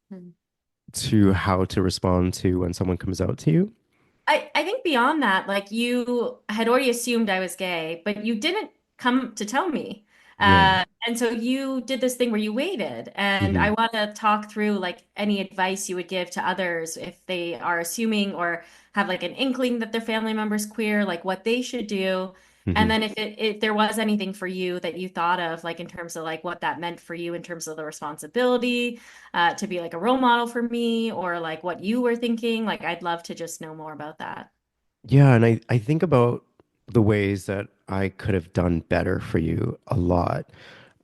To how to respond to when someone comes out to you. I think beyond that, like you had already assumed I was gay, but you didn't come to tell me. Yeah. And so you did this thing where you waited. And I Hmm. want to talk through like any advice you would give to others if they are assuming or have like an inkling that their family member's queer, like what they should do. And Hmm. then if there was anything for you that you thought of, like in terms of like what that meant for you in terms of the responsibility to be like a role model for me or like what you were thinking. Like, I'd love to just know more about that. Yeah. And I think about the ways that I could have done better for you a lot.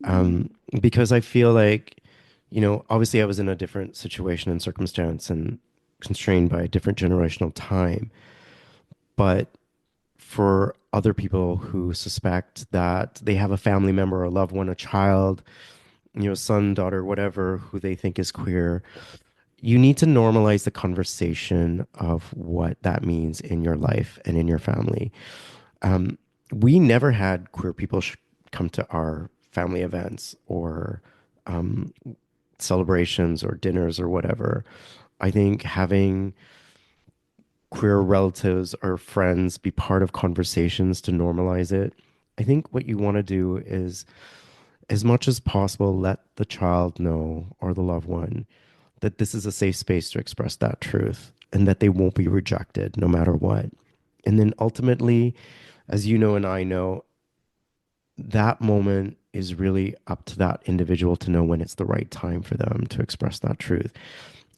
Um, because I feel like, obviously I was in a different situation and circumstance and constrained by a different generational time. But for other people who suspect that they have a family member or a loved one, a child, son, daughter, whatever, who they think is queer, you need to normalize the conversation of what that means in your life and in your family. Um, we never had queer people come to our family events or um, celebrations or dinners or whatever. I think having queer relatives or friends be part of conversations to normalize it. I think what you want to do is, as much as possible, let the child know or the loved one that this is a safe space to express that truth and that they won't be rejected no matter what. And then ultimately, as you know and I know, that moment is really up to that individual to know when it's the right time for them to express that truth.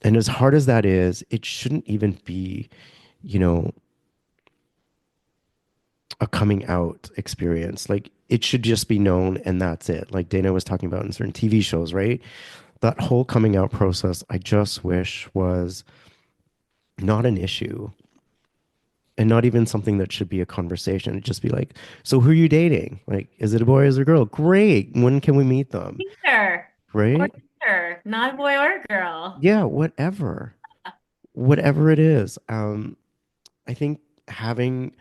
And as hard as that is, it shouldn't even be, you know, a coming out experience. Like it should just be known and that's it. Like Dana was talking about in certain TV shows, right? That whole coming out process, I just wish was not an issue and not even something that should be a conversation. It'd just be like, so who are you dating? Like, is it a boy or is it a girl? Great. When can we meet them? Either or Right? either, not a boy or a girl. Yeah, whatever. Whatever it is. I think having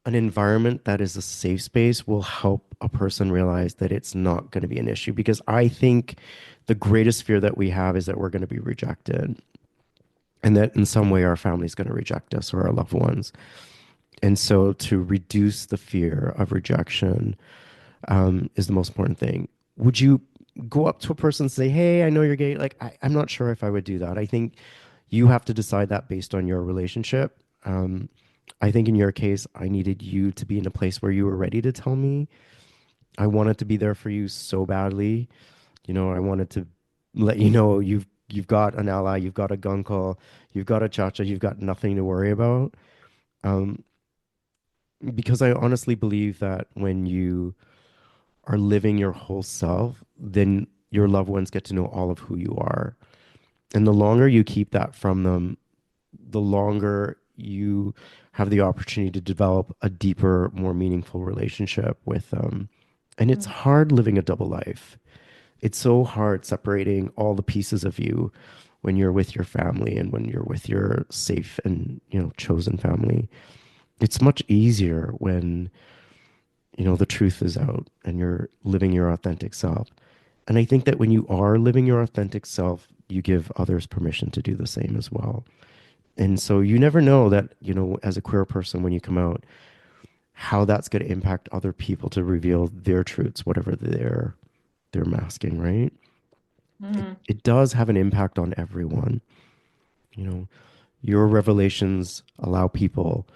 an environment that is a safe space will help a person realize that it's not going to be an issue because I think the greatest fear that we have is that we're going to be rejected and that in some way our family is going to reject us or our loved ones. And so to reduce the fear of rejection is the most important thing. Would you go up to a person and say, hey, I know you're gay? Like, I'm not sure if I would do that. I think you have to decide that based on your relationship. I think in your case, I needed you to be in a place where you were ready to tell me. I wanted to be there for you so badly. I wanted to let you know you've got an ally, you've got a Guncle, you've got a Chacha, you've got nothing to worry about. Um, because I honestly believe that when you are living your whole self, then your loved ones get to know all of who you are. And the longer you keep that from them, the longer you have the opportunity to develop a deeper, more meaningful relationship with them. And it's hard living a double life. It's so hard separating all the pieces of you when you're with your family and when you're with your safe and chosen family. It's much easier when the truth is out and you're living your authentic self. And I think that when you are living your authentic self, you give others permission to do the same as well. And so you never know that, as a queer person, when you come out, how that's going to impact other people to reveal their truths, whatever they're masking, right? It, Mhm. it does have an impact on everyone. You know, your revelations allow people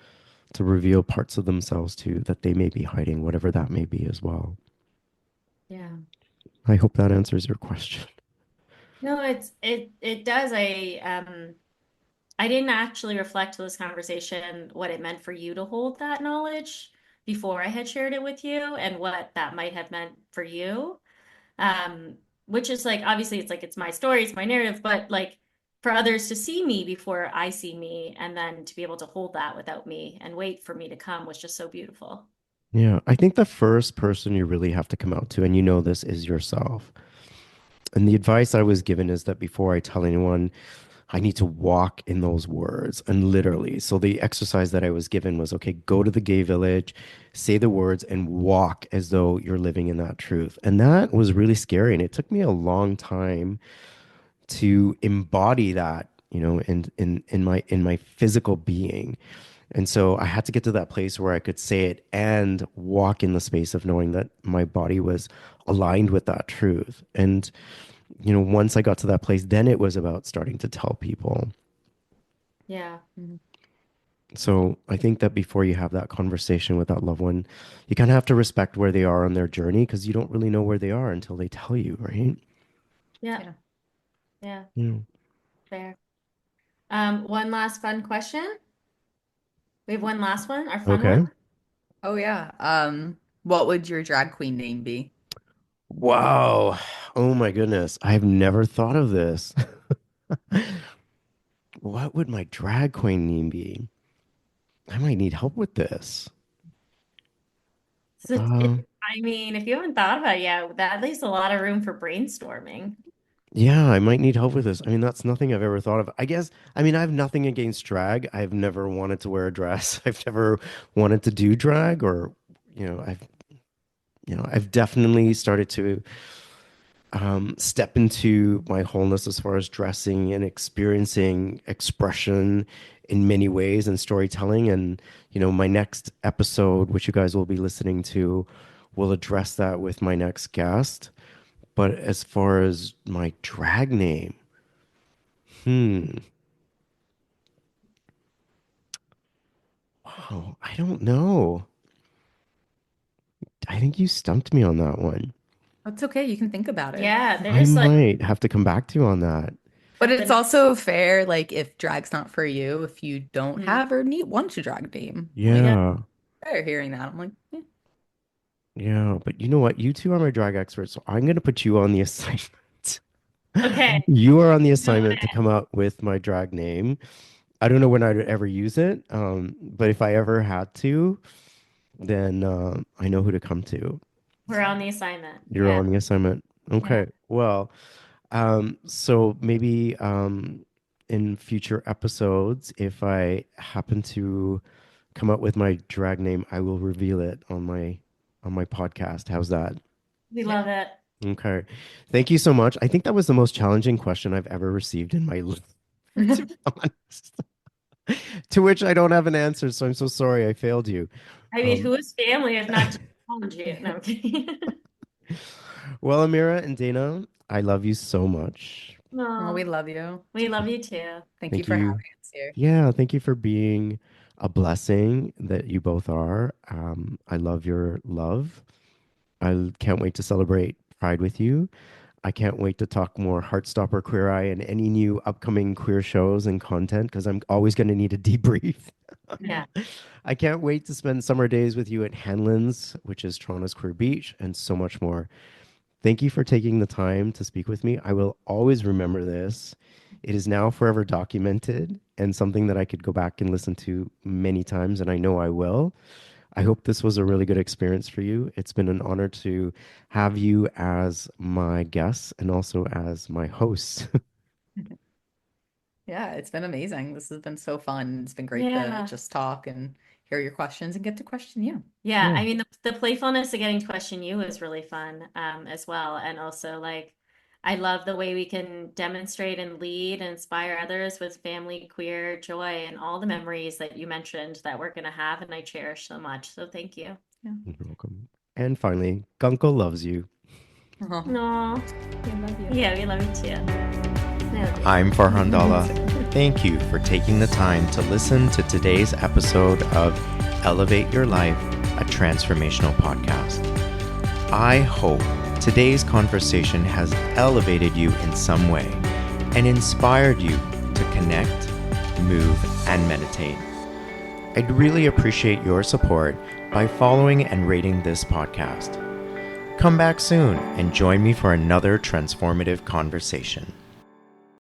to reveal parts of themselves too that they may be hiding, whatever that may be as well. Yeah. I hope that answers your question. No, it does. I didn't actually reflect to this conversation what it meant for you to hold that knowledge before I had shared it with you and what that might have meant for you. Um, which is like obviously it's like it's my story, it's my narrative, but like for others to see me before I see me and then to be able to hold that without me and wait for me to come was just so beautiful. Yeah, I think the first person you really have to come out to, and this, is yourself. And the advice I was given is that before I tell anyone, I need to walk in those words and literally. So the exercise that I was given was okay, go to the gay village, say the words, and walk as though you're living in that truth. And that was really scary. And it took me a long time to embody that, in my physical being. And so I had to get to that place where I could say it and walk in the space of knowing that my body was aligned with that truth. And, once I got to that place, then it was about starting to tell people. Yeah. Mhm. So I think that before you have that conversation with that loved one, you kind of have to respect where they are on their journey because you don't really know where they are until they tell you, right? Yeah. Yeah. Yeah. Yeah. Fair. One last fun question. We have one last one, our fun Okay. one. Oh yeah. What would your drag queen name be? Wow. Oh my goodness. I've never thought of this. What would my drag queen name be? I might need help with this. So Um, I mean, if you haven't thought about it yet, that leaves a lot of room for brainstorming. yeah, I might need help with this. I mean, that's nothing I've ever thought of. I guess, I mean, I have nothing against drag. I've never wanted to wear a dress. I've never wanted to do drag or, I've definitely started to step into my wholeness as far as dressing and experiencing expression in many ways and storytelling. And, my next episode, which you guys will be listening to, will address that with my next guest. But as far as my drag name, hmm, wow, I don't know. I think you stumped me on that one. That's okay. You can think about it. Yeah, I there's like might have to come back to you on that. But at the it's also fair, like if drag's not for you, if you don't Mhm. have or need want a drag name. Like Yeah. Yeah. fair hearing that. I'm like, yeah. Yeah. But you know what? You two are my drag experts. So I'm going to put you on the assignment. Okay. You are on the No, assignment to come up with my drag name. I don't know when I'd ever use it, but if I ever had to, then I know who to come to. we're on the assignment. You're Yeah. on the assignment. Yeah. Okay. Well, so maybe in future episodes, if I happen to come up with my drag name, I will reveal it on my podcast. How's that? We Yeah. love it. Okay. Thank you so much. I think that was the most challenging question I've ever received in my life, to be honest. To which I don't have an answer, so I'm so sorry I failed you. I mean, Um, who is family if not technology? No, I'm kidding. well, Amira and Dana, I love you so much. Well, we No, love you. we love you too. Thank you Thank for having you. us here. Yeah, thank you for being a blessing that you both are. I love your love. I can't wait to celebrate Pride with you. I can't wait to talk more Heartstopper Queer Eye and any new upcoming queer shows and content because I'm always going to need a debrief. Yeah. I can't wait to spend summer days with you at Hanlan's, which is Toronto's Queer Beach, and so much more. Thank you for taking the time to speak with me. I will always remember this. It is now forever documented and something that I could go back and listen to many times, and I know I will. I hope this was a really good experience for you. It's been an honor to have you as my guest and also as my host. Yeah, it's been amazing. This has been so fun. It's been great to Yeah. just talk and hear your questions and get to question you. Yeah, Yeah. I mean the playfulness of getting to question you is really fun as well. And also like I love the way we can demonstrate and lead and inspire others with family, queer joy and all the memories that you mentioned that we're gonna have and I cherish so much. So thank you. You're welcome. And finally, Guncle loves you. Oh, No, we love you. yeah, we love you too. No. I'm Farhan Dalla. Thank you for taking the time to listen to today's episode of Elevate Your Life, a transformational podcast. I hope today's conversation has elevated you in some way and inspired you to connect, move, and meditate. I'd really appreciate your support by following and rating this podcast. Come back soon and join me for another transformative conversation.